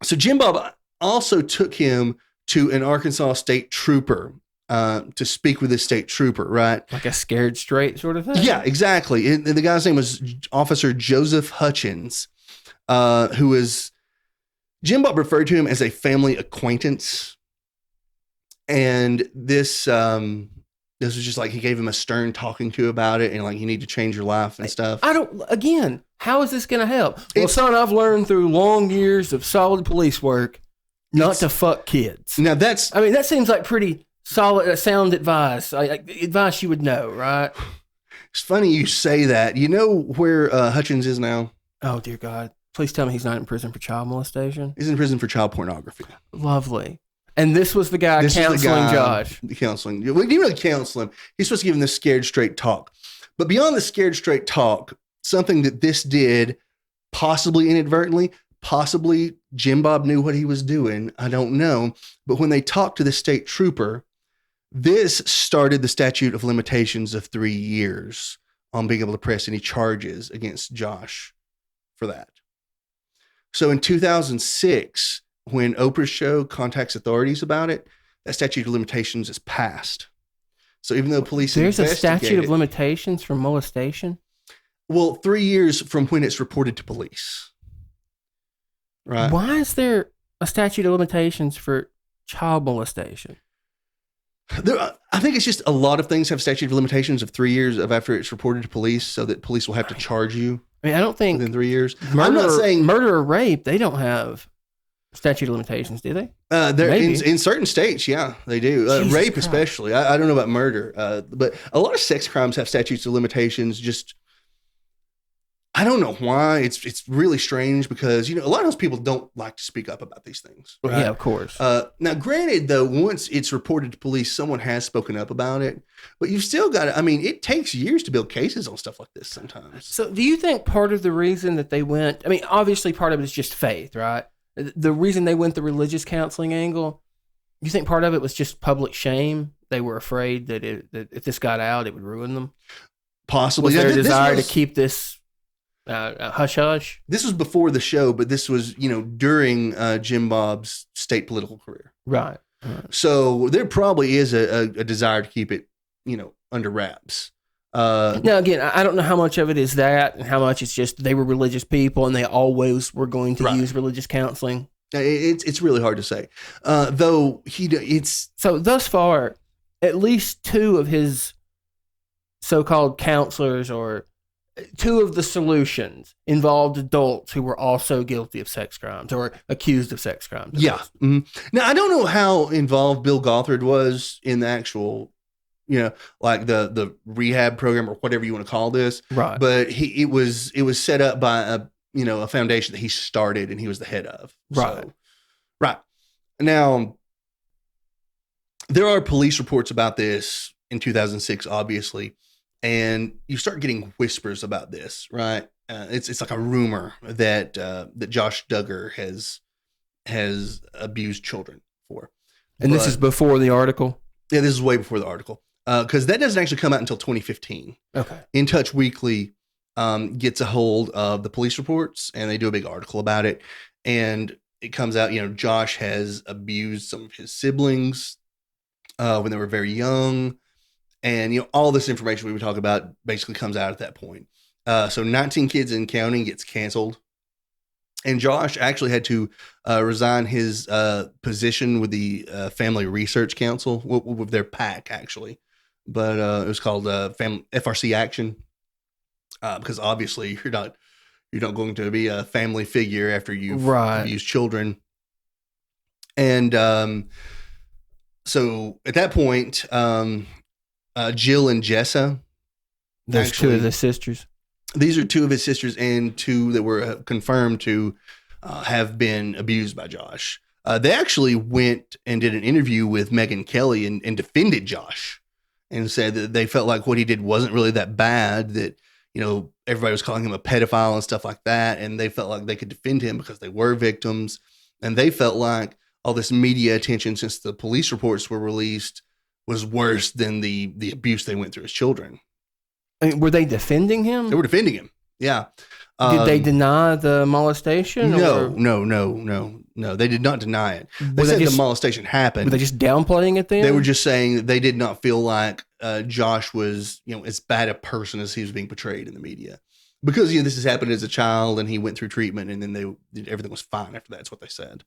Speaker 1: Jim Bob also took him to an Arkansas state trooper to speak with this state trooper, right?
Speaker 2: Like a scared straight sort of thing?
Speaker 1: Yeah, exactly. And the guy's name was Officer Joseph Hutchins, who was, Jim Bob referred to him as a family acquaintance. And this was just he gave him a stern talking to about it and you need to change your life and stuff.
Speaker 2: How is this going to help? Well, son, I've learned through long years of solid police work not to fuck kids.
Speaker 1: Now that
Speaker 2: seems like pretty solid, sound advice. Advice you would know, right?
Speaker 1: It's funny you say that. You know where Hutchins is now?
Speaker 2: Oh, dear God. Please tell me he's not in prison for child molestation.
Speaker 1: He's in prison for child pornography.
Speaker 2: Lovely. And this was the guy counseling Josh.
Speaker 1: Counseling. We didn't really counsel him. He's supposed to give him this scared straight talk. But beyond the scared straight talk, something that this did, possibly inadvertently, possibly Jim Bob knew what he was doing. I don't know. But when they talked to the state trooper, this started the statute of limitations of 3 years on being able to press any charges against Josh for that. So in 2006, when Oprah's show contacts authorities about it, that statute of limitations is passed. So even though police
Speaker 2: there's a statute of limitations for molestation?
Speaker 1: Well, 3 years from when it's reported to police. Right.
Speaker 2: Why is there a statute of limitations for child molestation?
Speaker 1: I think it's just a lot of things have statute of limitations of 3 years of after it's reported to police, so that police will have to charge you.
Speaker 2: I don't think
Speaker 1: within 3 years.
Speaker 2: I'm not saying murder or rape. They don't have statute of limitations, do they?
Speaker 1: They're in certain states, yeah, they do. Rape, Christ. Especially. I don't know about murder, but a lot of sex crimes have statutes of limitations. Just I don't know why. It's really strange because a lot of those people don't like to speak up about these things. Right?
Speaker 2: Yeah, of course.
Speaker 1: Now, granted, though, once it's reported to police, someone has spoken up about it. But you've still got to. I mean, it takes years to build cases on stuff like this sometimes.
Speaker 2: So, do you think part of the reason that they went? I mean, obviously, part of it is just faith, right? The reason they went the religious counseling angle, you think part of it was just public shame? They were afraid that if this got out, it would ruin them?
Speaker 1: Possibly.
Speaker 2: Was their desire to keep this hush-hush?
Speaker 1: This was before the show, but this was, during Jim Bob's state political career.
Speaker 2: Right.
Speaker 1: So there probably is a desire to keep it, under wraps.
Speaker 2: Now, again, I don't know how much of it is that and how much it's just they were religious people and they always were going to use religious counseling.
Speaker 1: It's really hard to say. Though
Speaker 2: So thus far, at least two of his so-called counselors or two of the solutions involved adults who were also guilty of sex crimes or accused of sex crimes.
Speaker 1: Yeah. Mm-hmm. Now, I don't know how involved Bill Gothard was in the actual, like the rehab program or whatever you want to call this.
Speaker 2: Right.
Speaker 1: But it was set up by a foundation that he started and he was the head of.
Speaker 2: Right.
Speaker 1: So, right. Now, there are police reports about this in 2006, obviously. And you start getting whispers about this, right? It's like a rumor that Josh Duggar has abused children for.
Speaker 2: And this is before the article?
Speaker 1: Yeah, this is way before the article. Because that doesn't actually come out until 2015.
Speaker 2: Okay.
Speaker 1: In Touch Weekly gets a hold of the police reports, and they do a big article about it. And it comes out, Josh has abused some of his siblings when they were very young. And, all this information we would talk about basically comes out at that point. So 19 Kids and Counting gets canceled. And Josh actually had to resign his position with the Family Research Council, with their PAC, actually. But it was called FRC Action. Because obviously you're not going to be a family figure after you've abused children. And so at that point, Jill and Jessa.
Speaker 2: There's two of the sisters.
Speaker 1: These are two of his sisters and two that were confirmed to have been abused by Josh. They actually went and did an interview with Megyn Kelly and defended Josh and said that they felt like what he did wasn't really that bad, that, everybody was calling him a pedophile and stuff like that. And they felt like they could defend him because they were victims. And they felt like all this media attention since the police reports were released was worse than the abuse they went through as children.
Speaker 2: I mean, were they defending him?
Speaker 1: They were defending him. Yeah.
Speaker 2: Did they deny the molestation?
Speaker 1: No. They did not deny it. They said the molestation happened.
Speaker 2: Were they just downplaying it then?
Speaker 1: They were just saying that they did not feel like Josh was, as bad a person as he was being portrayed in the media. Because, this has happened as a child and he went through treatment and then everything was fine after that. That's what they said.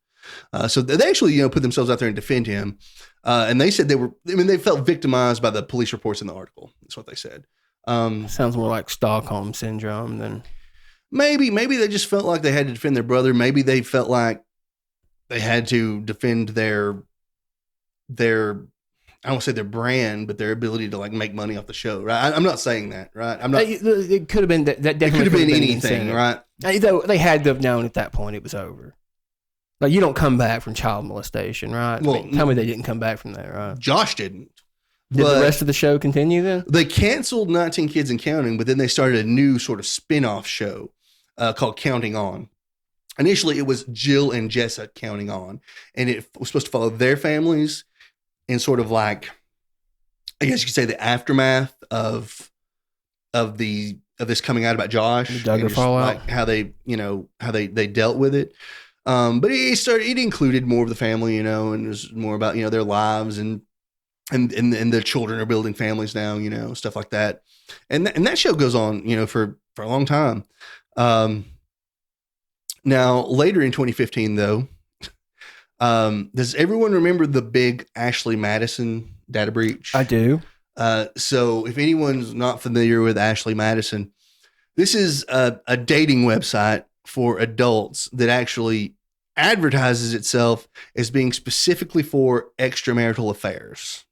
Speaker 1: So they actually, put themselves out there and defend him. And they said they felt victimized by the police reports in the article. That's what they said.
Speaker 2: Sounds more like Stockholm syndrome than.
Speaker 1: Maybe they just felt like they had to defend their brother. Maybe they felt like they had to defend their I don't want to say their brand, but their ability to make money off the show, right? I'm not saying that, right? I'm not.
Speaker 2: It could have been that. Definitely
Speaker 1: it could have been anything, right?
Speaker 2: They had to have known at that point it was over. Like, you don't come back from child molestation, right?
Speaker 1: Well,
Speaker 2: tell me they didn't come back from that, right?
Speaker 1: Josh didn't.
Speaker 2: Did the rest of the show continue then?
Speaker 1: They canceled 19 Kids and Counting, but then they started a new sort of spin-off show called Counting On. Initially, it was Jill and Jessa Counting On, and it was supposed to follow their families and sort of like, I guess you could say, the aftermath of this coming out about Josh,
Speaker 2: the Duggar fallout,
Speaker 1: like how they dealt with it. But it included more of the family, and it was more about their lives and the children are building families now, stuff like that. And that show goes on, for a long time. Now, later in 2015, though, does everyone remember the big Ashley Madison data breach?
Speaker 2: I do.
Speaker 1: So if anyone's not familiar with Ashley Madison, this is a dating website for adults that actually advertises itself as being specifically for extramarital affairs.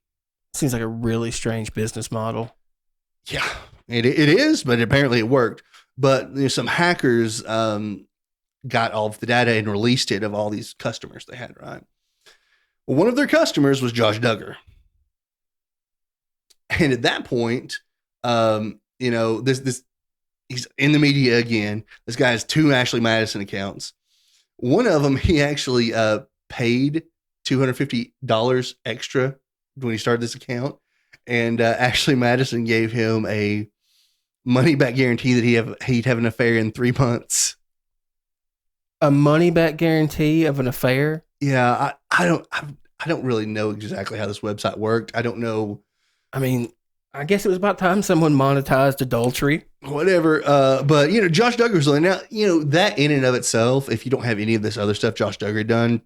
Speaker 2: Seems like a really strange business model.
Speaker 1: Yeah, it is, but apparently it worked. But some hackers got all of the data and released it of all these customers they had, right? Well, one of their customers was Josh Duggar. And at that point, this he's in the media again. This guy has two Ashley Madison accounts. One of them, he actually paid $250 extra when he started this account. And Ashley Madison gave him a money back guarantee that he'd have an affair in 3 months.
Speaker 2: A money back guarantee of an affair?
Speaker 1: Yeah, I don't really know exactly how this website worked. I don't know.
Speaker 2: I mean, I guess it was about time someone monetized adultery.
Speaker 1: Whatever. But Josh Duggar's now, that in and of itself, if you don't have any of this other stuff Josh Duggar done,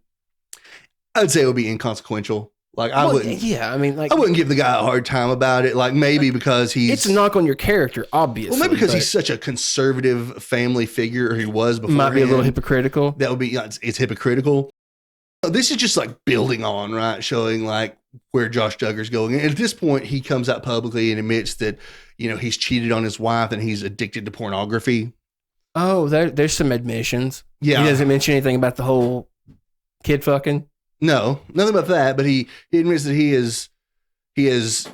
Speaker 1: I'd say it would be inconsequential, Like I wouldn't.
Speaker 2: Yeah, I mean, like
Speaker 1: I wouldn't give the guy a hard time about it. Like maybe because he's
Speaker 2: it's a knock on your character, obviously.
Speaker 1: Well, maybe because he's such a conservative family figure, or he was before.
Speaker 2: Might be a little hypocritical.
Speaker 1: That would be it's hypocritical. This is just like building on, right? Showing like where Josh Duggar's going. And at this point, he comes out publicly and admits that, he's cheated on his wife and he's addicted to pornography.
Speaker 2: Oh, there's some admissions.
Speaker 1: Yeah.
Speaker 2: He doesn't mention anything about the whole kid fucking.
Speaker 1: No, nothing about that. But he admits that he has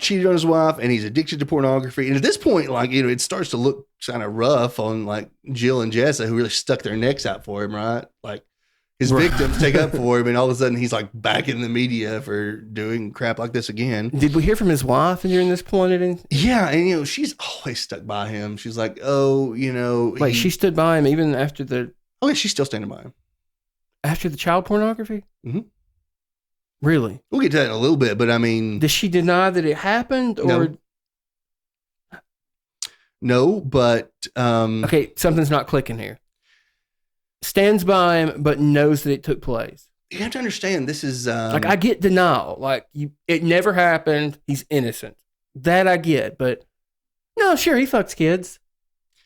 Speaker 1: cheated on his wife and he's addicted to pornography. And at this point, like, it starts to look kind of rough on like Jill and Jessa, who really stuck their necks out for him, right? Like his victims take up for him, and all of a sudden he's like back in the media for doing crap like this again.
Speaker 2: Did we hear from his wife during this point?
Speaker 1: Yeah, and she's always stuck by him. She's like,
Speaker 2: like she stood by him even after the.
Speaker 1: Oh yeah, she's still standing by him
Speaker 2: after the child pornography.
Speaker 1: Mm-hmm.
Speaker 2: Really?
Speaker 1: We'll get to that in a little bit, but I mean,
Speaker 2: does she deny that it happened, or
Speaker 1: no? But
Speaker 2: okay, something's not clicking here. Stands by him, but knows that it took place.
Speaker 1: You have to understand, this is
Speaker 2: like I get denial. Like it never happened. He's innocent. That I get, but no, sure he fucks kids,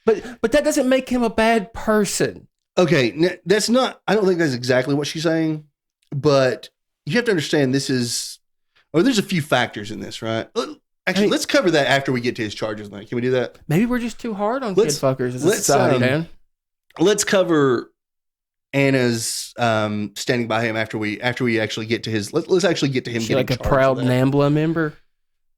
Speaker 2: but that doesn't make him a bad person.
Speaker 1: Okay, that's not. I don't think that's exactly what she's saying, but you have to understand there's a few factors in this, right? Actually, let's cover that after we get to his charges. Then can we do that?
Speaker 2: Maybe we're just too hard on kid fuckers as a society, man.
Speaker 1: Let's cover Anna's standing by him after we actually get to his. Let's actually get to him.
Speaker 2: She like a proud NAMBLA member.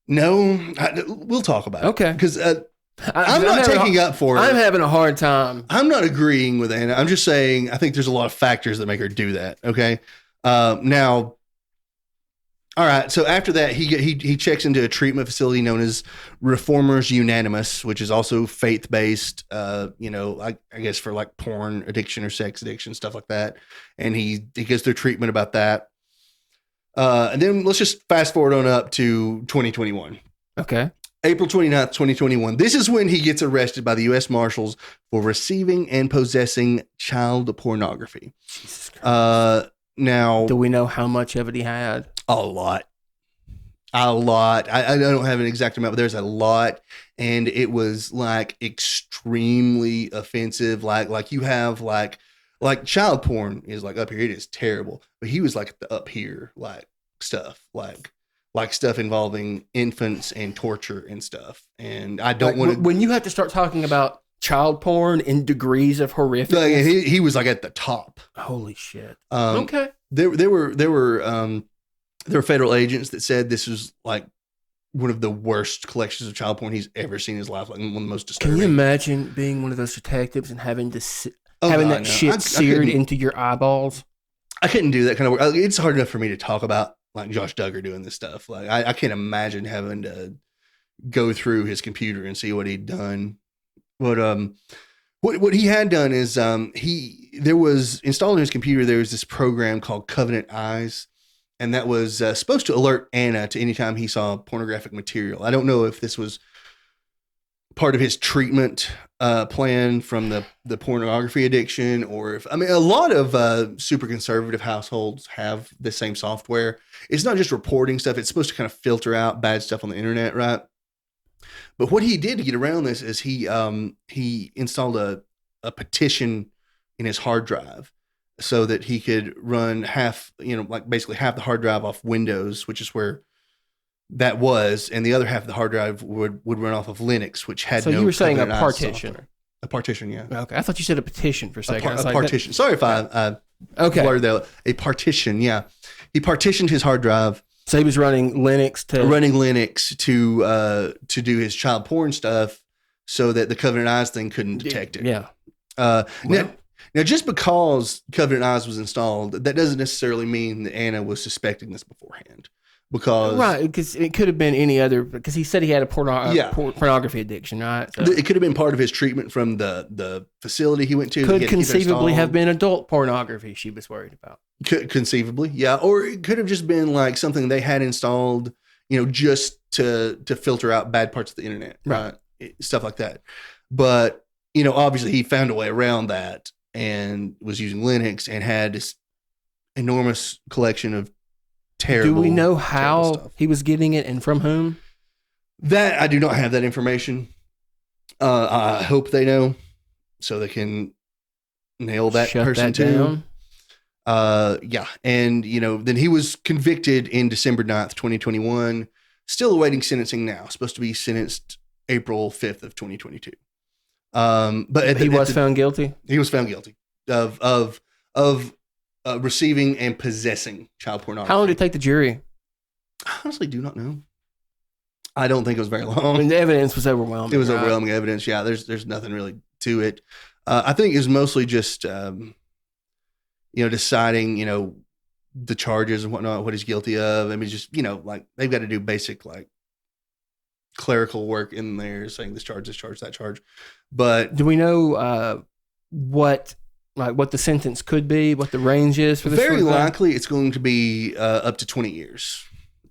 Speaker 1: No, we'll talk about it.
Speaker 2: Okay,
Speaker 1: because I'm not taking up for her.
Speaker 2: I'm having a hard time.
Speaker 1: I'm not agreeing with Anna. I'm just saying I think there's a lot of factors that make her do that. Okay, now. All right. So after that, he checks into a treatment facility known as Reformers Unanimous, which is also faith-based, I guess for like porn addiction or sex addiction, stuff like that. And he gets their treatment about that. And then let's just fast forward on up to 2021.
Speaker 2: Okay.
Speaker 1: April 29th, 2021. This is when he gets arrested by the U.S. Marshals for receiving and possessing child pornography.
Speaker 2: Jesus Christ.
Speaker 1: Now,
Speaker 2: do we know how much of it he had?
Speaker 1: A lot. I don't have an exact amount, but there's a lot, and it was like extremely offensive. Like you have like child porn is like up here. It is terrible, but he was like up here, like stuff like stuff involving infants and torture and stuff. And I don't want to.
Speaker 2: When you have to start talking about child porn in degrees of horrific,
Speaker 1: he was like at the top.
Speaker 2: Holy shit.
Speaker 1: Okay. There were federal agents that said this was like one of the worst collections of child porn he's ever seen in his life, like one of the most disturbing.
Speaker 2: Can you imagine being one of those detectives and having to shit seared into your eyeballs?
Speaker 1: I couldn't do that kind of work. It's hard enough for me to talk about like Josh Duggar doing this stuff. Like I can't imagine having to go through his computer and see what he'd done. But what he had done is there was installed in his computer. There was this program called Covenant Eyes. And that was supposed to alert Anna to any time he saw pornographic material. I don't know if this was part of his treatment plan from the pornography addiction, or if, I mean, a lot of super conservative households have the same software. It's not just reporting stuff. It's supposed to kind of filter out bad stuff on the internet, right? But what he did to get around this is he installed a petition in his hard drive, so that he could run basically half the hard drive off Windows, which is where that was, and the other half of the hard drive would run off of Linux, which had no. So
Speaker 2: you were saying a partition.
Speaker 1: Software. A partition, yeah.
Speaker 2: Okay, I thought you said a petition for a second.
Speaker 1: A partition. Sorry if I blurred that. A partition, yeah. He partitioned his hard drive.
Speaker 2: So he was running Linux
Speaker 1: to do his child porn stuff, so that the Covenant Eyes thing couldn't detect it.
Speaker 2: Yeah.
Speaker 1: Now, just because Covenant Eyes was installed, that doesn't necessarily mean that Anna was suspecting this beforehand.
Speaker 2: Because it could have been any other, because he said he had a pornography addiction, right? So
Speaker 1: it could have been part of his treatment from the facility he went to.
Speaker 2: Could conceivably have been adult pornography she was worried about.
Speaker 1: Conceivably, yeah. Or it could have just been like something they had installed, just to filter out bad parts of the internet, right? Stuff like that. But, obviously he found a way around that and was using Linux and had this enormous collection of terrible.
Speaker 2: Do we know how he was getting it and from whom?
Speaker 1: That I do not have that information. I hope they know so they can nail that person too. Yeah. And, then he was convicted in December 9th, 2021, still awaiting sentencing now, supposed to be sentenced April 5th of 2022. But
Speaker 2: he was found guilty.
Speaker 1: He was found guilty of receiving and possessing child pornography.
Speaker 2: How long did it take the jury?
Speaker 1: I honestly do not know. I don't think it was very long.
Speaker 2: I mean, the evidence was overwhelming.
Speaker 1: It was overwhelming evidence. Yeah, there's nothing really to it. I think it was mostly just, deciding, the charges and whatnot, what he's guilty of. I mean, just, they've got to do basic, clerical work in there, saying this charge, that charge. But
Speaker 2: do we know what the sentence could be, what the range is for this?
Speaker 1: Very likely it's going to be up to 20 years.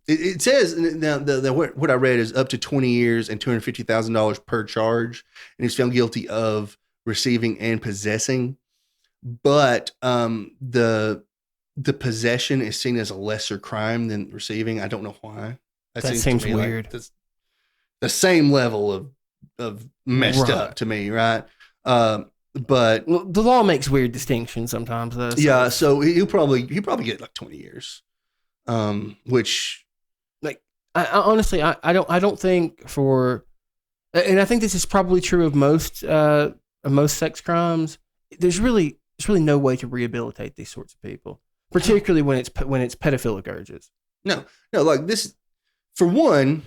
Speaker 1: It says now what I read is up to 20 years and $250,000 per charge, and he's found guilty of receiving and possessing. But the possession is seen as a lesser crime than receiving. I don't know why.
Speaker 2: That seems weird.
Speaker 1: Like the same level of messed up to me, right? But
Speaker 2: the law makes weird distinctions sometimes, though. So.
Speaker 1: Yeah, so he'll probably get 20 years, which.
Speaker 2: I honestly, I don't think and I think this is probably true of most sex crimes. There's really no way to rehabilitate these sorts of people, particularly when it's pedophilic urges.
Speaker 1: No, like this, for one,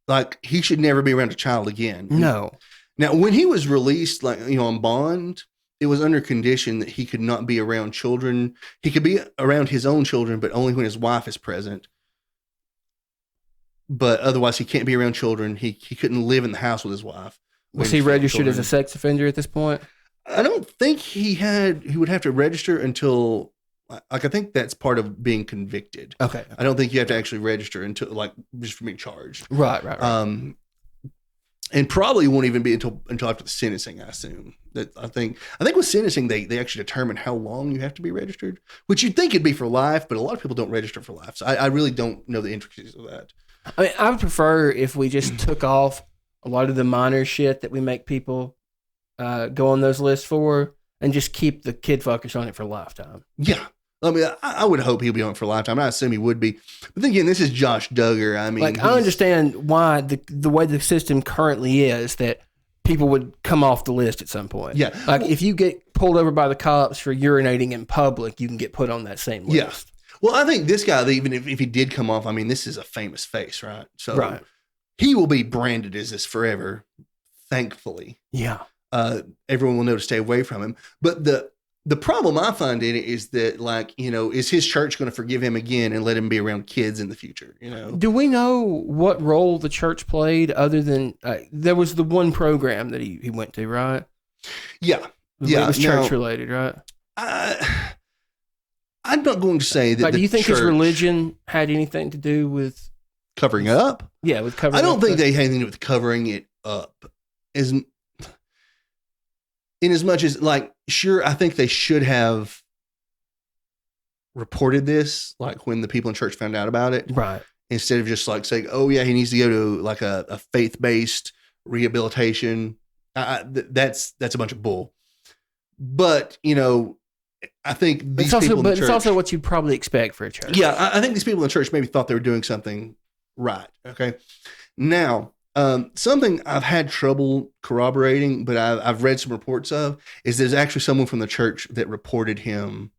Speaker 1: like he should never be around a child again.
Speaker 2: No.
Speaker 1: Now, when he was released, on bond, it was under condition that he could not be around children. He could be around his own children, but only when his wife is present. But otherwise, he can't be around children. He couldn't live in the house with his wife.
Speaker 2: Was he registered as a sex offender at this point?
Speaker 1: I don't think he would have to register until, I think that's part of being convicted.
Speaker 2: Okay.
Speaker 1: I don't think you have to actually register until, just for being charged.
Speaker 2: Right.
Speaker 1: And probably won't even be until after the sentencing, I assume. I think with sentencing, they actually determine how long you have to be registered, which you'd think it'd be for life, but a lot of people don't register for life. So I really don't know the intricacies of that.
Speaker 2: I mean, I would prefer if we just took off a lot of the minor shit that we make people go on those lists for and just keep the kid fuckers on it for a lifetime.
Speaker 1: Yeah. I mean, I would hope he'll be on it for a lifetime. I assume he would be. But then again, this is Josh Duggar. I mean,
Speaker 2: I understand why the way the system currently is that people would come off the list at some point.
Speaker 1: Yeah.
Speaker 2: If you get pulled over by the cops for urinating in public, you can get put on that same list.
Speaker 1: Yeah. Well, I think this guy, even if he did come off, I mean, this is a famous face, right? So he will be branded as this forever, thankfully.
Speaker 2: Yeah.
Speaker 1: Everyone will know to stay away from him. But the problem I find in it is that, is his church going to forgive him again and let him be around kids in the future?
Speaker 2: Do we know what role the church played other than there was the one program that he went to, right?
Speaker 1: Yeah.
Speaker 2: It was church related, right?
Speaker 1: I'm not going to say that.
Speaker 2: Do you think his religion had anything to do with
Speaker 1: covering up?
Speaker 2: Yeah, with covering up.
Speaker 1: I don't think they had anything to do with covering it up. In as much as, sure, I think they should have reported this, when the people in church found out about it.
Speaker 2: Right.
Speaker 1: Instead of just saying, oh, yeah, he needs to go to a faith-based rehabilitation. That's a bunch of bull. But, I think these people in the church.
Speaker 2: It's also what you'd probably expect for a church.
Speaker 1: Yeah, I think these people in the church maybe thought they were doing something right. Okay. Now, something I've had trouble corroborating, but I've read some reports of, is there's actually someone from the church that reported him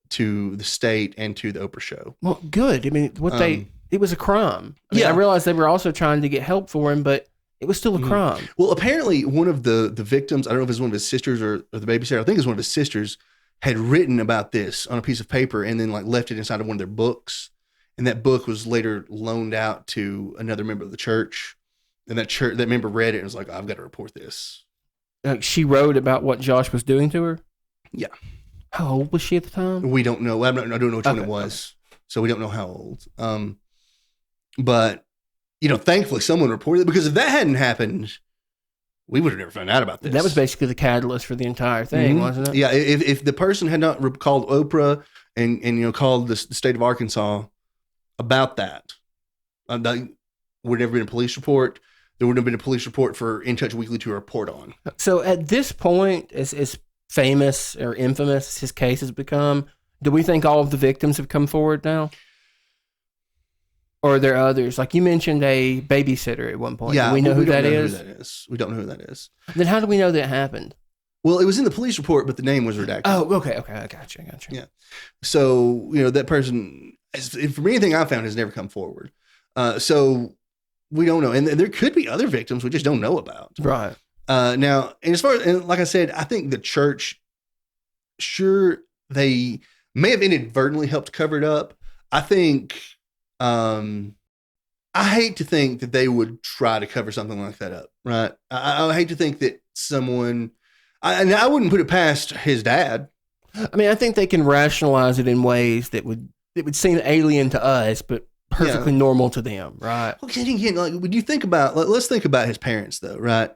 Speaker 1: to the state and to the Oprah show.
Speaker 2: Well, good. I mean, it was a crime. I realized they were also trying to get help for him, but it was still a crime.
Speaker 1: Well, apparently one of the victims, I don't know if it was one of his sisters or the babysitter, I think it was one of his sisters, had written about this on a piece of paper and then left it inside of one of their books. And that book was later loaned out to another member of the church. And that member read it and was like, I've got to report this.
Speaker 2: She wrote about what Josh was doing to her?
Speaker 1: Yeah.
Speaker 2: How old was she at the time?
Speaker 1: We don't know. I don't know which one it was. Okay. So we don't know how old. But, thankfully someone reported it, because if that hadn't happened, we would have never found out about this.
Speaker 2: That was basically the catalyst for the entire thing, wasn't it?
Speaker 1: Yeah. If the person had not called Oprah and called the state of Arkansas, about that. There would never been a police report. There wouldn't have been a police report for In Touch Weekly to report on.
Speaker 2: So at this point, as famous or infamous as his case has become, do we think all of the victims have come forward now? Or are there others? Like you mentioned a babysitter at one point.
Speaker 1: Yeah,
Speaker 2: do we know who that is?
Speaker 1: Who that is. We don't know who that is.
Speaker 2: Then how do we know that happened?
Speaker 1: Well, it was in the police report, but the name was redacted.
Speaker 2: Oh, okay. I gotcha.
Speaker 1: Yeah. So, that person, from anything I found, has never come forward. So we don't know. And there could be other victims we just don't know about.
Speaker 2: Right.
Speaker 1: Now, and as far as, and like I said, I think the church, sure, they may have inadvertently helped cover it up. I think, I hate to think that they would try to cover something like that up, right? I hate to think that someone, I wouldn't put it past his dad.
Speaker 2: I mean, I think they can rationalize it in ways that would seem alien to us, but perfectly normal to them, right?
Speaker 1: Well, again, like when you think about, let's think about his parents, though, right?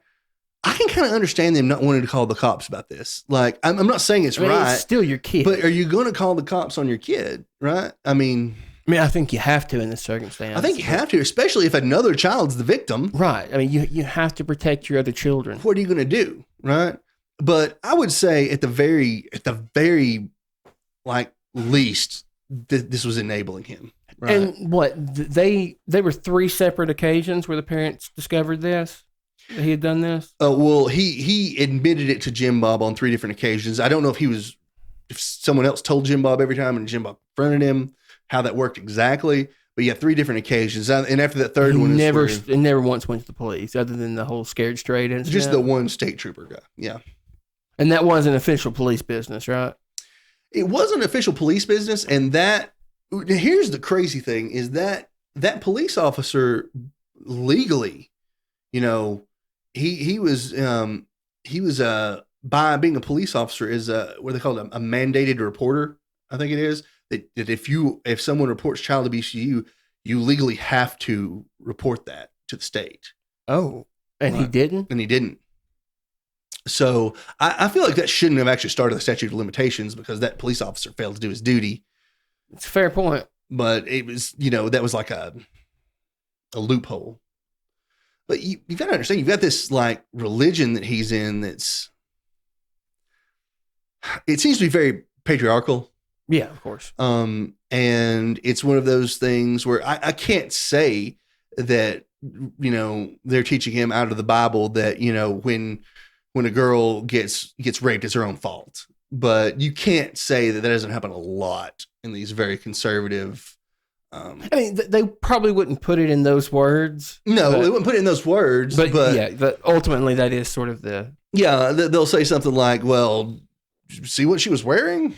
Speaker 1: I can kind of understand them not wanting to call the cops about this. Like, I'm not saying it's right.
Speaker 2: It's still your kid.
Speaker 1: But are you going to call the cops on your kid, right? I mean,
Speaker 2: I think you have to in this circumstance.
Speaker 1: I think you have to, especially if another child's the victim.
Speaker 2: Right. I mean, you have to protect your other children.
Speaker 1: What are you going to do, right? But I would say at the very like least, this was enabling him. Right?
Speaker 2: And what they were 3 separate occasions where the parents discovered this. He had done this.
Speaker 1: Well, he admitted it to Jim Bob on 3 different occasions. I don't know if someone else told Jim Bob every time and Jim Bob confronted him, how that worked exactly. But yeah, 3 different occasions. And after that third one,
Speaker 2: never once went to the police, other than the whole Scared Straight incident.
Speaker 1: Just the one state trooper guy. Yeah.
Speaker 2: And that wasn't official police business, right?
Speaker 1: It wasn't official police business. And here's the crazy thing is that police officer legally, he was by being a police officer is what they call a mandated reporter. I think it is that if someone reports child abuse to you, you legally have to report that to the state.
Speaker 2: Oh, and right. He didn't?
Speaker 1: And he didn't. So I feel like that shouldn't have actually started the statute of limitations because that police officer failed to do his duty.
Speaker 2: It's a fair point.
Speaker 1: But it was, that was like a loophole. But you've got to understand, you've got this like religion that he's in it seems to be very patriarchal.
Speaker 2: Yeah, of course.
Speaker 1: And it's one of those things where I can't say that, they're teaching him out of the Bible that, when a girl gets raped, it's her own fault. But you can't say that doesn't happen a lot in these very conservative.
Speaker 2: They probably wouldn't put it in those words.
Speaker 1: No, they wouldn't put it in those words. But
Speaker 2: ultimately, that is sort of the.
Speaker 1: Yeah, they'll say something like, well, see what she was wearing?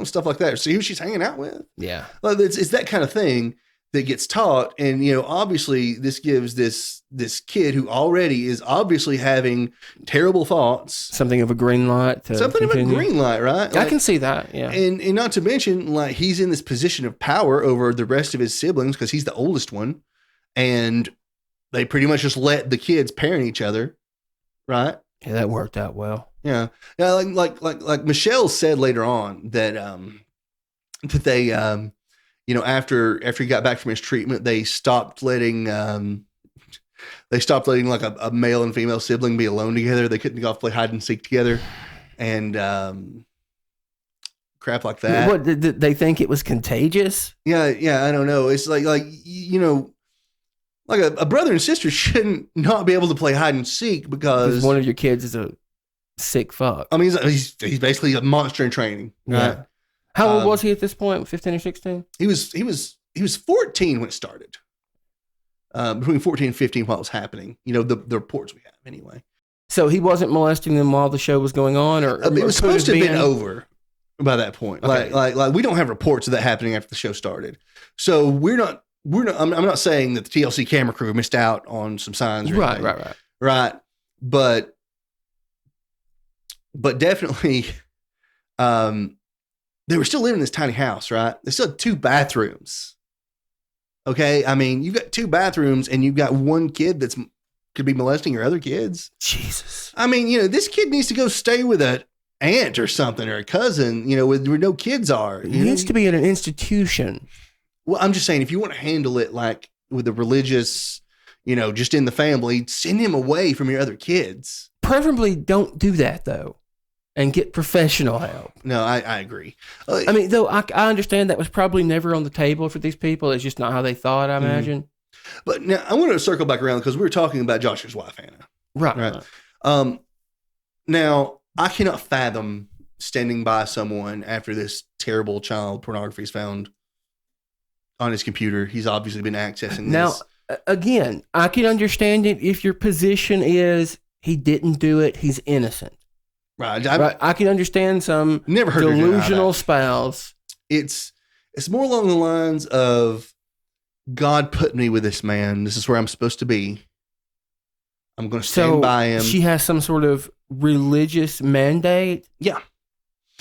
Speaker 1: Stuff like that. Or see who she's hanging out with?
Speaker 2: Yeah.
Speaker 1: Well, it's that kind of thing that gets taught. And, obviously this gives this kid who already is obviously having terrible thoughts.
Speaker 2: Something of a green light.
Speaker 1: Something of a green light, right?
Speaker 2: I can see that, yeah.
Speaker 1: And not to mention, like, he's in this position of power over the rest of his siblings because he's the oldest one. And they pretty much just let the kids parent each other, right?
Speaker 2: Yeah, that worked out well.
Speaker 1: Yeah. Yeah, like Michelle said later on that they after he got back from his treatment, they stopped letting like a male and female sibling be alone together. They couldn't go off play hide and seek together, and crap like that.
Speaker 2: What did they think it was contagious?
Speaker 1: Yeah. I don't know. It's like a brother and sister shouldn't not be able to play hide and seek because
Speaker 2: one of your kids is a sick fuck.
Speaker 1: I mean, he's basically a monster in training. Right?
Speaker 2: Yeah. How old was he at this point? 15 or 16?
Speaker 1: He was 14 when it started. Between 14 and 15 while it was happening. The reports we have anyway.
Speaker 2: So he wasn't molesting them while the show was going on, or
Speaker 1: it was supposed to have been over by that point.
Speaker 2: Okay.
Speaker 1: Like we don't have reports of that happening after the show started. So we're not. I'm not saying that the TLC camera crew missed out on some signs. Or right. But definitely, they were still living in this tiny house, right? They still had 2 bathrooms. Okay. I mean, you've got 2 bathrooms and you've got one kid could be molesting your other kids.
Speaker 2: Jesus.
Speaker 1: I mean, this kid needs to go stay with an aunt or something or a cousin, where no kids are.
Speaker 2: He needs to be at an institution.
Speaker 1: Well, I'm just saying, if you want to handle it like with a religious, just in the family, send him away from your other kids.
Speaker 2: Preferably don't do that, though, and get professional help.
Speaker 1: No, I agree.
Speaker 2: I mean, though, I understand that was probably never on the table for these people. It's just not how they thought, I imagine.
Speaker 1: But now I want to circle back around because we were talking about Josh's wife, Hannah.
Speaker 2: Right.
Speaker 1: Now, I cannot fathom standing by someone after this terrible child pornography is found on his computer. He's obviously been accessing this.
Speaker 2: Now, again, I can understand it if your position is he didn't do it, he's innocent.
Speaker 1: Right.
Speaker 2: I can understand some delusional spouse.
Speaker 1: It's more along the lines of God put me with this man. This is where I'm supposed to be. I'm going to stand by him.
Speaker 2: She has some sort of religious mandate?
Speaker 1: Yeah.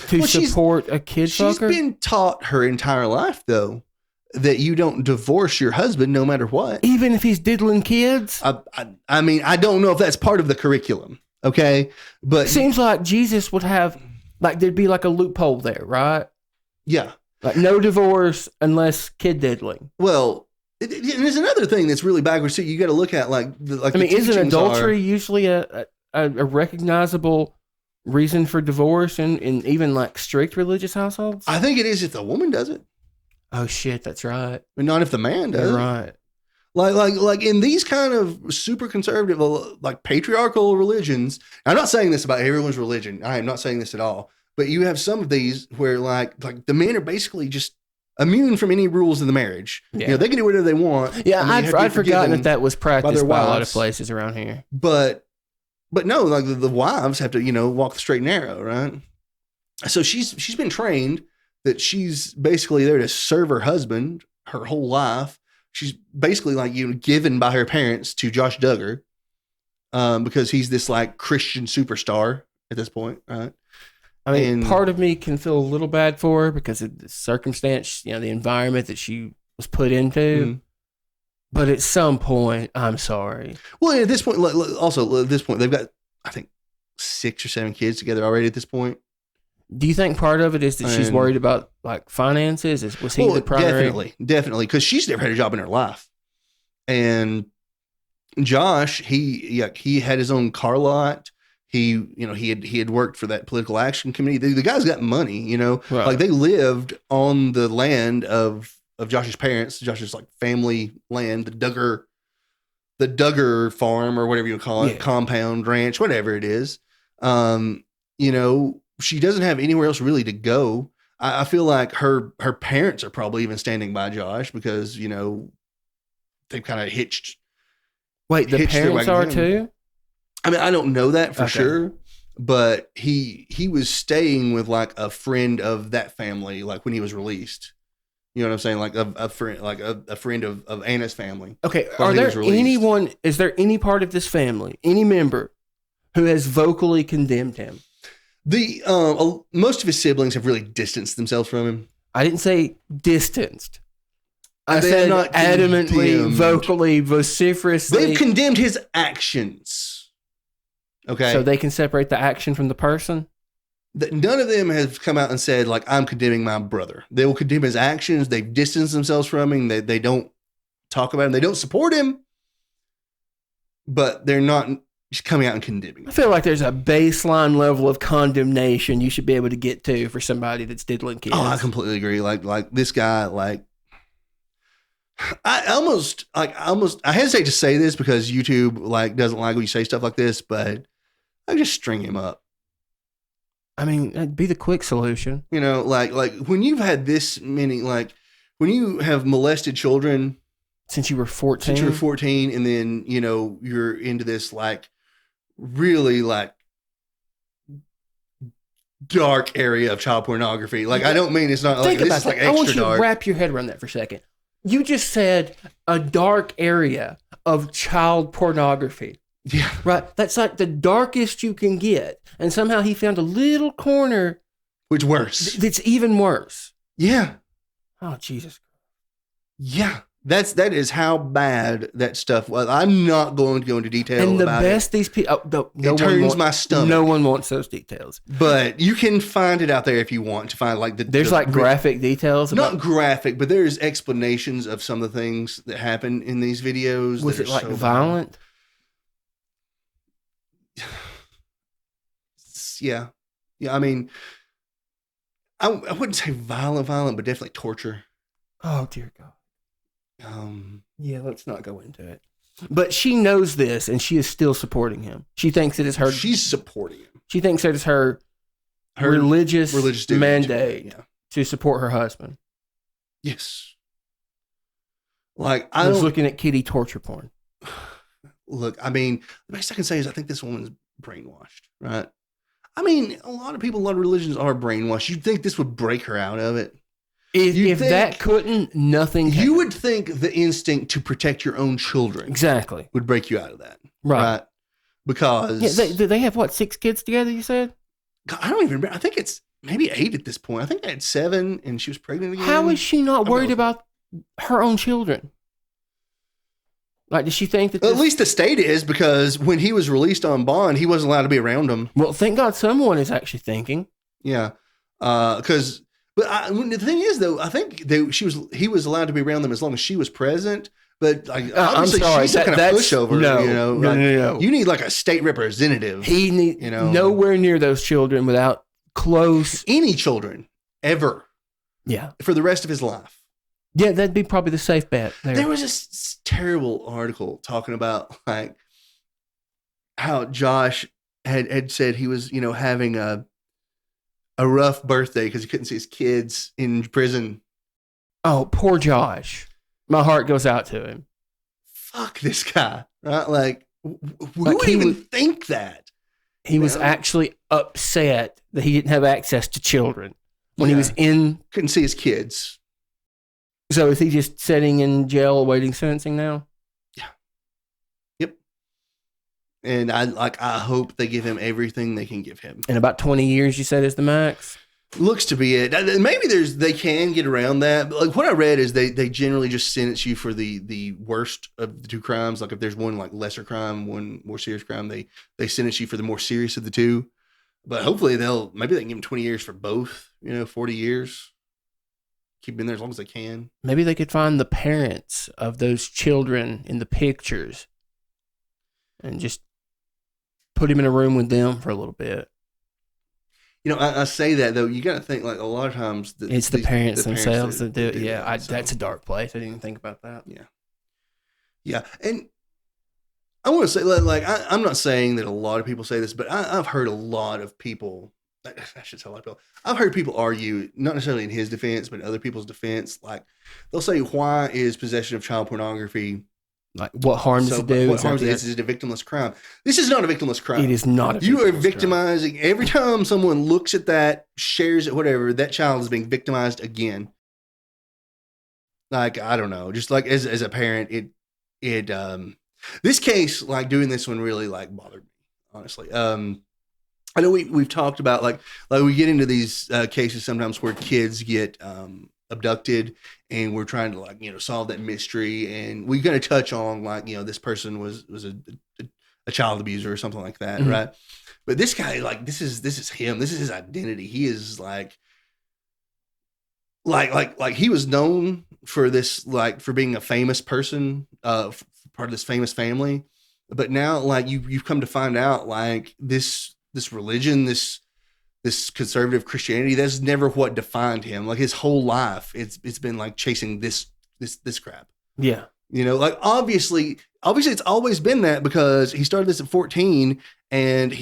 Speaker 2: To support a kid fucker?
Speaker 1: She's been taught her entire life, though, that you don't divorce your husband no matter what.
Speaker 2: Even if he's diddling kids?
Speaker 1: I mean, I don't know if that's part of the curriculum, okay? But
Speaker 2: seems like Jesus would have, like, there'd be like a loophole there, right?
Speaker 1: Yeah.
Speaker 2: Like, no divorce unless kid diddling.
Speaker 1: Well, there's another thing that's really backwards too. You got to look at
Speaker 2: isn't adultery usually a recognizable reason for divorce in even like strict religious households?
Speaker 1: I think it is if the woman does it.
Speaker 2: Oh shit, that's right.
Speaker 1: But not if the man does.
Speaker 2: You're right.
Speaker 1: Like in these kind of super conservative, like patriarchal religions. I'm not saying this about everyone's religion. I am not saying this at all. But you have some of these where like the men are basically just immune from any rules in the marriage. Yeah. They can do whatever they want.
Speaker 2: Yeah, I'd forgotten that was practiced by a lot of places around here.
Speaker 1: But no, like the wives have to, walk the straight and narrow, right? So she's been trained that she's basically there to serve her husband her whole life. She's basically like given by her parents to Josh Duggar because he's this like Christian superstar at this point, right?
Speaker 2: I mean, part of me can feel a little bad for her because of the circumstance, the environment that she was put into. Mm. But at some point, I'm sorry.
Speaker 1: Well, at this point, they've got, I think, 6 or 7 kids together already at this point.
Speaker 2: Do you think part of it is that she's worried about like finances? Was he the primary?
Speaker 1: Definitely, because she's never had a job in her life. And Josh, he had his own car lot. He had worked for that political action committee. The guy's got money, right. Like they lived on the land of Josh's parents, Josh's like family land, the Duggar farm or whatever you call it, compound, ranch, whatever it is. She doesn't have anywhere else really to go. I feel like her parents are probably even standing by Josh because, they've kind of hitched.
Speaker 2: Wait, the parents are too?
Speaker 1: I mean, I don't know that for sure, but he was staying with like a friend of that family, like when he was released. You know what I'm saying? Like a friend, like a friend of Anna's family.
Speaker 2: Okay. Is there any part of this family, any member who has vocally condemned him?
Speaker 1: Most of his siblings have really distanced themselves from him.
Speaker 2: I didn't say distanced. I said not adamantly, condemned. Vocally, vociferously.
Speaker 1: They've condemned his actions. Okay.
Speaker 2: So they can separate the action from the person?
Speaker 1: None of them have come out and said, like, I'm condemning my brother. They will condemn his actions. They've distanced themselves from him. They don't talk about him. They don't support him. But they're not just coming out and condemning him.
Speaker 2: I feel like there's a baseline level of condemnation you should be able to get to for somebody that's diddling kids.
Speaker 1: Oh, I completely agree. Like this guy, like, I hesitate to say this because YouTube like doesn't like when you say stuff like this, but I just string him up.
Speaker 2: I mean, that'd be the quick solution.
Speaker 1: Like when you've had this many, like when you have molested children
Speaker 2: since you were 14,
Speaker 1: and then you're into this like really like dark area of child pornography. Like I don't mean it's not like this is like extra dark. I want you to
Speaker 2: wrap your head around that for a second. You just said a dark area of child pornography.
Speaker 1: Yeah.
Speaker 2: Right? That's like the darkest you can get. And somehow he found a little corner.
Speaker 1: Which worse.
Speaker 2: That's even worse.
Speaker 1: Yeah.
Speaker 2: Oh, Jesus.
Speaker 1: Yeah. That is how bad that stuff was. I'm not going to go into detail
Speaker 2: and the
Speaker 1: about
Speaker 2: best
Speaker 1: it.
Speaker 2: These people,
Speaker 1: It turns my stomach.
Speaker 2: No one wants those details.
Speaker 1: But you can find it out there if you want to find like
Speaker 2: there's like graphic details.
Speaker 1: Not graphic, but there's explanations of some of the things that happen in these videos.
Speaker 2: Was it like so violent?
Speaker 1: Yeah. I mean, I wouldn't say violent, but definitely torture.
Speaker 2: Oh dear God. Yeah, let's not go into it. But she knows this, and she is still supporting him. She thinks it is her.
Speaker 1: She's supporting him.
Speaker 2: She thinks it is her religious mandate to support her husband.
Speaker 1: Yes. Like I
Speaker 2: was looking at kitty torture porn.
Speaker 1: Look, I mean, the best I can say is I think this woman's brainwashed, right? I mean, a lot of religions are brainwashed. You'd think this would break her out of it.
Speaker 2: If that couldn't, nothing can.
Speaker 1: You would think the instinct to protect your own children would break you out of that. Right? Because...
Speaker 2: Yeah, they have, 6 kids together, you said?
Speaker 1: God, I don't even remember. I think it's maybe 8 at this point. I think they had 7 and she was pregnant again.
Speaker 2: How is she not worried about her own children? Like, does she think that...
Speaker 1: At least the state is, because when he was released on bond, he wasn't allowed to be around them.
Speaker 2: Well, thank God someone is actually thinking.
Speaker 1: Yeah. Because... But the thing is, though, I think he was allowed to be around them as long as she was present. But obviously, she's some kind of pushover. No. You need like a state representative.
Speaker 2: He need nowhere near those children without
Speaker 1: any children ever.
Speaker 2: Yeah,
Speaker 1: for the rest of his life.
Speaker 2: Yeah, that'd be probably the safe bet.
Speaker 1: There was this terrible article talking about like how Josh had said he was having a rough birthday because he couldn't see his kids in prison.
Speaker 2: Oh, poor Josh. My heart goes out to him.
Speaker 1: Fuck this guy, right? Like, who would even think that?
Speaker 2: He was actually upset that he didn't have access to children when he was in...
Speaker 1: Couldn't see his kids.
Speaker 2: So is he just sitting in jail awaiting sentencing now?
Speaker 1: And I hope they give him everything they can give him.
Speaker 2: In about 20 years, you said, is the max?
Speaker 1: Looks to be it. Maybe they can get around that. But like what I read is they generally just sentence you for the worst of the 2 crimes. Like if there's one like lesser crime, one more serious crime, they sentence you for the more serious of the 2. But hopefully maybe they can give him 20 years for both. 40 years. Keep him in there as long as they can.
Speaker 2: Maybe they could find the parents of those children in the pictures and just put him in a room with them for a little bit.
Speaker 1: I say that though. You got to think like a lot of times
Speaker 2: it's the parents themselves that do it. Yeah, that's a dark place. I didn't even think about that.
Speaker 1: Yeah, and I want to say like I'm not saying that a lot of people say this, but I've heard a lot of people. I should tell a lot of people. I've heard people argue, not necessarily in his defense, but in other people's defense. Like they'll say, "Why is possession of child pornography?"
Speaker 2: Like, what harm does it do?
Speaker 1: What harm is it a victimless crime? This is not a victimless crime.
Speaker 2: It is not.
Speaker 1: You are victimizing crime. Every time someone looks at that, shares it, whatever. That child is being victimized again. Like I don't know, just like as a parent, it this case, like doing this one, really like bothered me. Honestly, I know we've talked about like we get into these cases sometimes where kids get abducted and we're trying to solve that mystery, and we're going to touch on this person was a child abuser or something like that, right? But this guy, this is him. This is his identity. He is like he was known for this, for being a famous person, part of this famous family. But now you've come to find out this religion, this conservative Christianity, that's never what defined him. His whole life, it's been chasing this crap.
Speaker 2: Yeah.
Speaker 1: Obviously it's always been that, because he started this at 14 and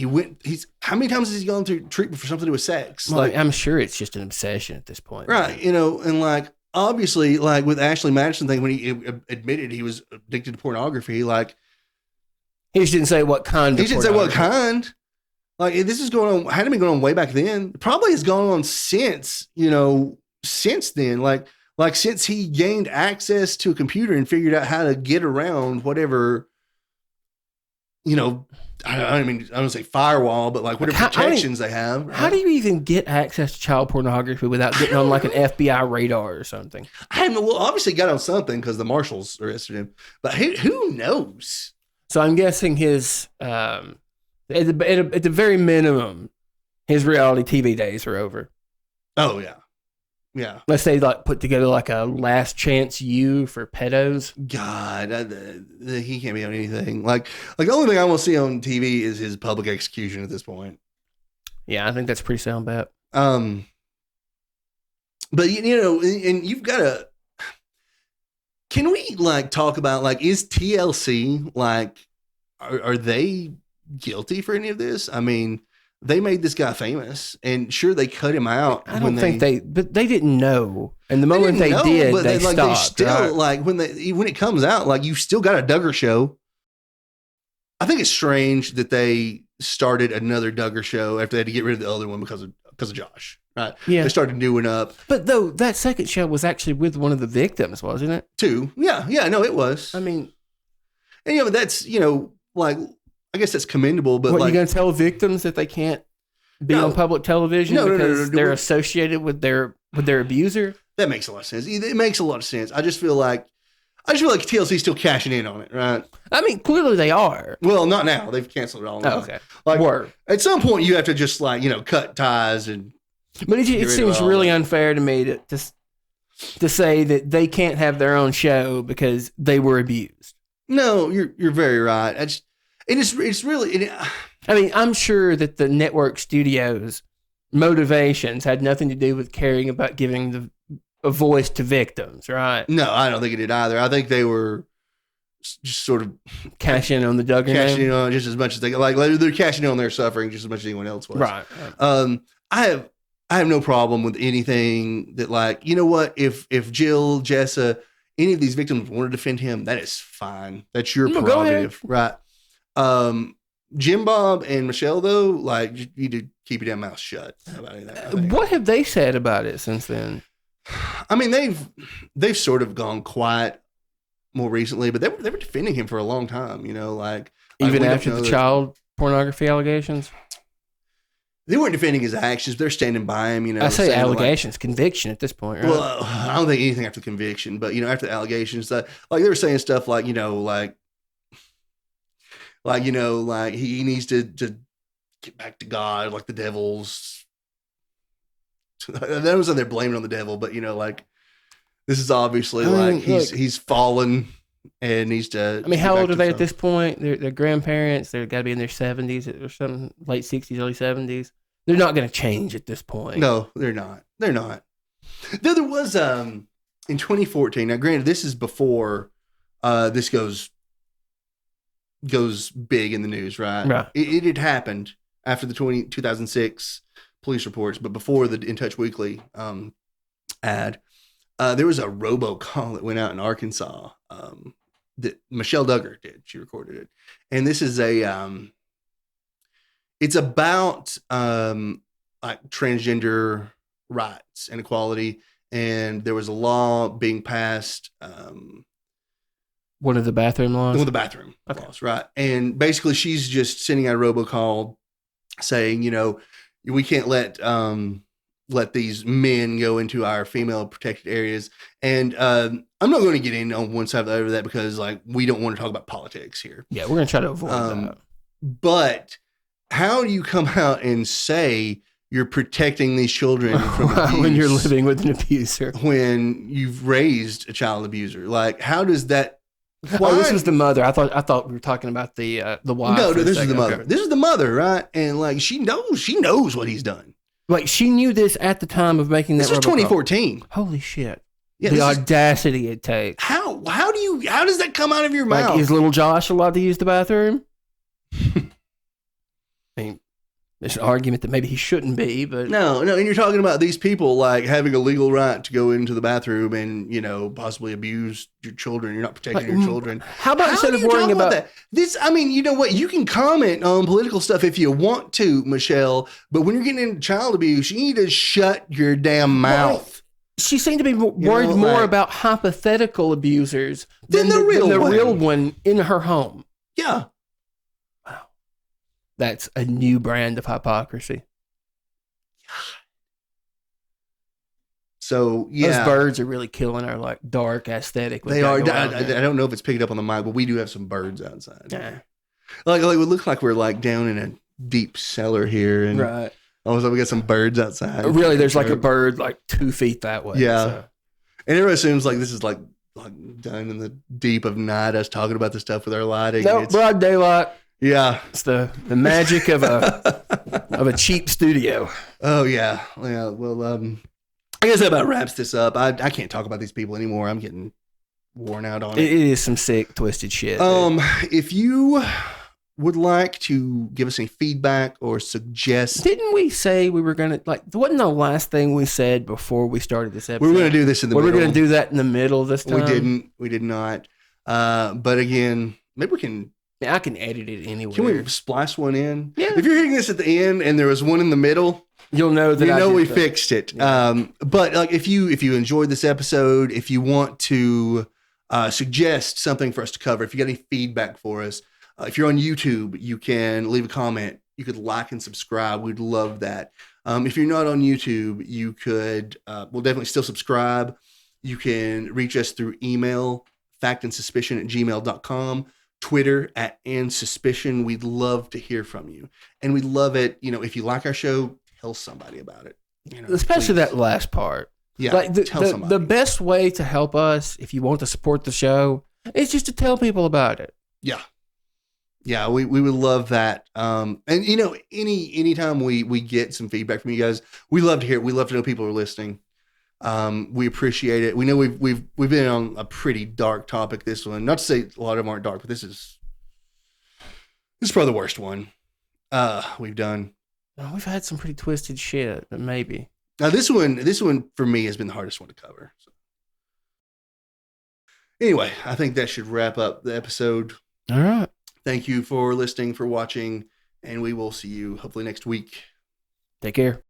Speaker 1: how many times has he gone through treatment for something to do with sex?
Speaker 2: Well, I'm sure it's just an obsession at this point.
Speaker 1: Right. And obviously with Ashley Madison thing, when he admitted he was addicted to pornography,
Speaker 2: he just didn't say what kind.
Speaker 1: He didn't say what kind. This is going on, hadn't been going on way back then. It probably has gone on since then. Since he gained access to a computer and figured out how to get around whatever you know, I mean, I don't say firewall, but like whatever protections they have. Right?
Speaker 2: How do you even get access to child pornography without getting on like an FBI radar or something?
Speaker 1: Well, obviously got on something because the marshals arrested him, but who knows?
Speaker 2: So I'm guessing his, at the very minimum, his reality TV days are over.
Speaker 1: Oh yeah. Yeah.
Speaker 2: Let's say like put together like a Last Chance U for pedos.
Speaker 1: God, he can't be on anything. Like the only thing I want to see on TV is his public execution at this point.
Speaker 2: Yeah, I think that's a pretty sound bet.
Speaker 1: But you know, and you've got to. Can we like talk about like is TLC like are they guilty for any of this? I mean. They made this guy famous, and sure they cut him out.
Speaker 2: I don't think but they didn't know. And the moment they did, but they stopped. They still right?
Speaker 1: Like when it comes out, like you still got a Duggar show. I think it's strange that they started another Duggar show after they had to get rid of the other one because of Josh. Right? Yeah, they started doing up.
Speaker 2: But though that second show was actually with one of the victims, wasn't it?
Speaker 1: Two, yeah, no, it was.
Speaker 2: I mean,
Speaker 1: and but that's like. I guess that's commendable, but
Speaker 2: what, you going to tell victims that they can't be on public television because they're associated with their abuser?
Speaker 1: That makes a lot of sense. It makes a lot of sense. I just feel like TLC is still cashing in on it, right?
Speaker 2: I mean, clearly they are.
Speaker 1: Well, not now. They've canceled it all now.
Speaker 2: Oh, okay.
Speaker 1: Like, at some point, you have to just cut ties and.
Speaker 2: But it seems really unfair to me to say that they can't have their own show because they were abused.
Speaker 1: No, you're very right. It's really.
Speaker 2: I mean, I'm sure that the network studios' motivations had nothing to do with caring about giving a voice to victims, right?
Speaker 1: No, I don't think it did either. I think they were just sort of
Speaker 2: cashing in on the Duggar
Speaker 1: cashing
Speaker 2: name.
Speaker 1: in on just as much as they're cashing in on their suffering just as much as anyone else was.
Speaker 2: Right.
Speaker 1: I have no problem with anything that, like, you know what, if Jill, Jessa, any of these victims want to defend him, that is fine. That's your prerogative, right? Jim Bob and Michelle, though, like, you need to keep your damn mouth shut about any of that.
Speaker 2: What have they said about it since then?
Speaker 1: I mean, they've sort of gone quiet more recently, but they were defending him for a long time, like
Speaker 2: even after the child pornography allegations.
Speaker 1: They weren't defending his actions; they're standing by him.
Speaker 2: I say allegations, conviction at this point. Right?
Speaker 1: Well, I don't think anything after the conviction, but after the allegations, like they were saying stuff like like he needs to get back to God, like the devil's. That was they're blaming on the devil, but like this is obviously he's fallen and needs to.
Speaker 2: I mean, how old are they at this point? They're grandparents. They've got to be in their 70s or something, late 60s, early 70s. They're not going to change at this point.
Speaker 1: No, they're not. They're not. There was in 2014. Now, granted, this is before this goes big in the news, right?
Speaker 2: Right.
Speaker 1: It had happened after the 2006 police reports, but before the In Touch Weekly ad, there was a robocall that went out in Arkansas that Michelle Duggar did. She recorded it, and this is it's about like transgender rights and equality, and there was a law being passed.
Speaker 2: One of the bathroom laws?
Speaker 1: One of the bathroom laws, right. And basically she's just sending out a robocall saying, we can't let these men go into our female protected areas. And I'm not going to get in on one side or the other of that because we don't want to talk about politics here.
Speaker 2: Yeah, we're going to try to avoid that.
Speaker 1: But how do you come out and say you're protecting these children from abuse
Speaker 2: when you're living with an abuser,
Speaker 1: when you've raised a child abuser? How does that?
Speaker 2: Oh, this was the mother. I thought we were talking about the wife.
Speaker 1: No, this is the mother. Okay. This is the mother, right? And she knows what he's done.
Speaker 2: She knew this at the time of making that.
Speaker 1: This was 2014.
Speaker 2: Holy shit! Yeah, the audacity it takes.
Speaker 1: How does that come out of your mouth?
Speaker 2: Is little Josh allowed to use the bathroom? I mean, there's an argument that maybe he shouldn't be, but
Speaker 1: no. And you're talking about these people having a legal right to go into the bathroom and possibly abuse your children. You're not protecting your children.
Speaker 2: How about instead of worrying about
Speaker 1: that? This, I mean, you know what? You can comment on political stuff if you want to, Michelle, but when you're getting into child abuse, you need to shut your damn mouth.
Speaker 2: She seemed to be worried more about hypothetical abusers than the real one in her home.
Speaker 1: Yeah.
Speaker 2: that's a new brand of hypocrisy.
Speaker 1: So, yeah.
Speaker 2: Those birds are really killing our like dark aesthetic.
Speaker 1: They are. I don't know if it's picked up on the mic, but we do have some birds outside.
Speaker 2: Yeah.
Speaker 1: Like it would look like we're like down in a deep cellar here. And
Speaker 2: right.
Speaker 1: all of a sudden we got some birds outside.
Speaker 2: Really, there's like a bird like 2 feet that way.
Speaker 1: Yeah. So. And everyone assumes like this is like done in the deep of night, us talking about the stuff with our lighting.
Speaker 2: No, broad daylight.
Speaker 1: Yeah.
Speaker 2: It's the magic of a cheap studio.
Speaker 1: Oh, yeah. Yeah. Well, I guess that about wraps this up. I can't talk about these people anymore. I'm getting worn out on it.
Speaker 2: It is some sick, twisted shit.
Speaker 1: If you would like to give us any feedback or suggest,
Speaker 2: didn't we say we were gonna wasn't the last thing we said before we started this episode?
Speaker 1: We were gonna do this in the middle.
Speaker 2: We were gonna do that in the middle this time.
Speaker 1: We did not. But again, maybe we can.
Speaker 2: Yeah, I can edit it anywhere.
Speaker 1: Can we splice one in?
Speaker 2: Yeah.
Speaker 1: If you're hearing this at the end and there was one in the middle,
Speaker 2: you'll know that
Speaker 1: we fixed it. Yeah. But like if you enjoyed this episode, if you want to suggest something for us to cover, if you got any feedback for us, if you're on YouTube, you can leave a comment. You could like and subscribe. We'd love that. If you're not on YouTube, you could, we'll definitely still subscribe. You can reach us through email, factandsuspicion@gmail.com. Twitter @andsuspicion. We'd love to hear from you. And we'd love it, if you like our show, tell somebody about it.
Speaker 2: Especially that last part.
Speaker 1: Yeah, tell somebody.
Speaker 2: The best way to help us, if you want to support the show, is just to tell people about it.
Speaker 1: Yeah. Yeah, we would love that. And anytime we get some feedback from you guys, we love to hear it. We love to know people are listening. We appreciate it. We know we've been on a pretty dark topic this one. Not to say a lot of them aren't dark, but this is probably the worst one we've done.
Speaker 2: Well, we've had some pretty twisted shit, but maybe.
Speaker 1: Now this one for me has been the hardest one to cover. So. Anyway, I think that should wrap up the episode.
Speaker 2: All right.
Speaker 1: Thank you for listening, for watching, and we will see you hopefully next week.
Speaker 2: Take care.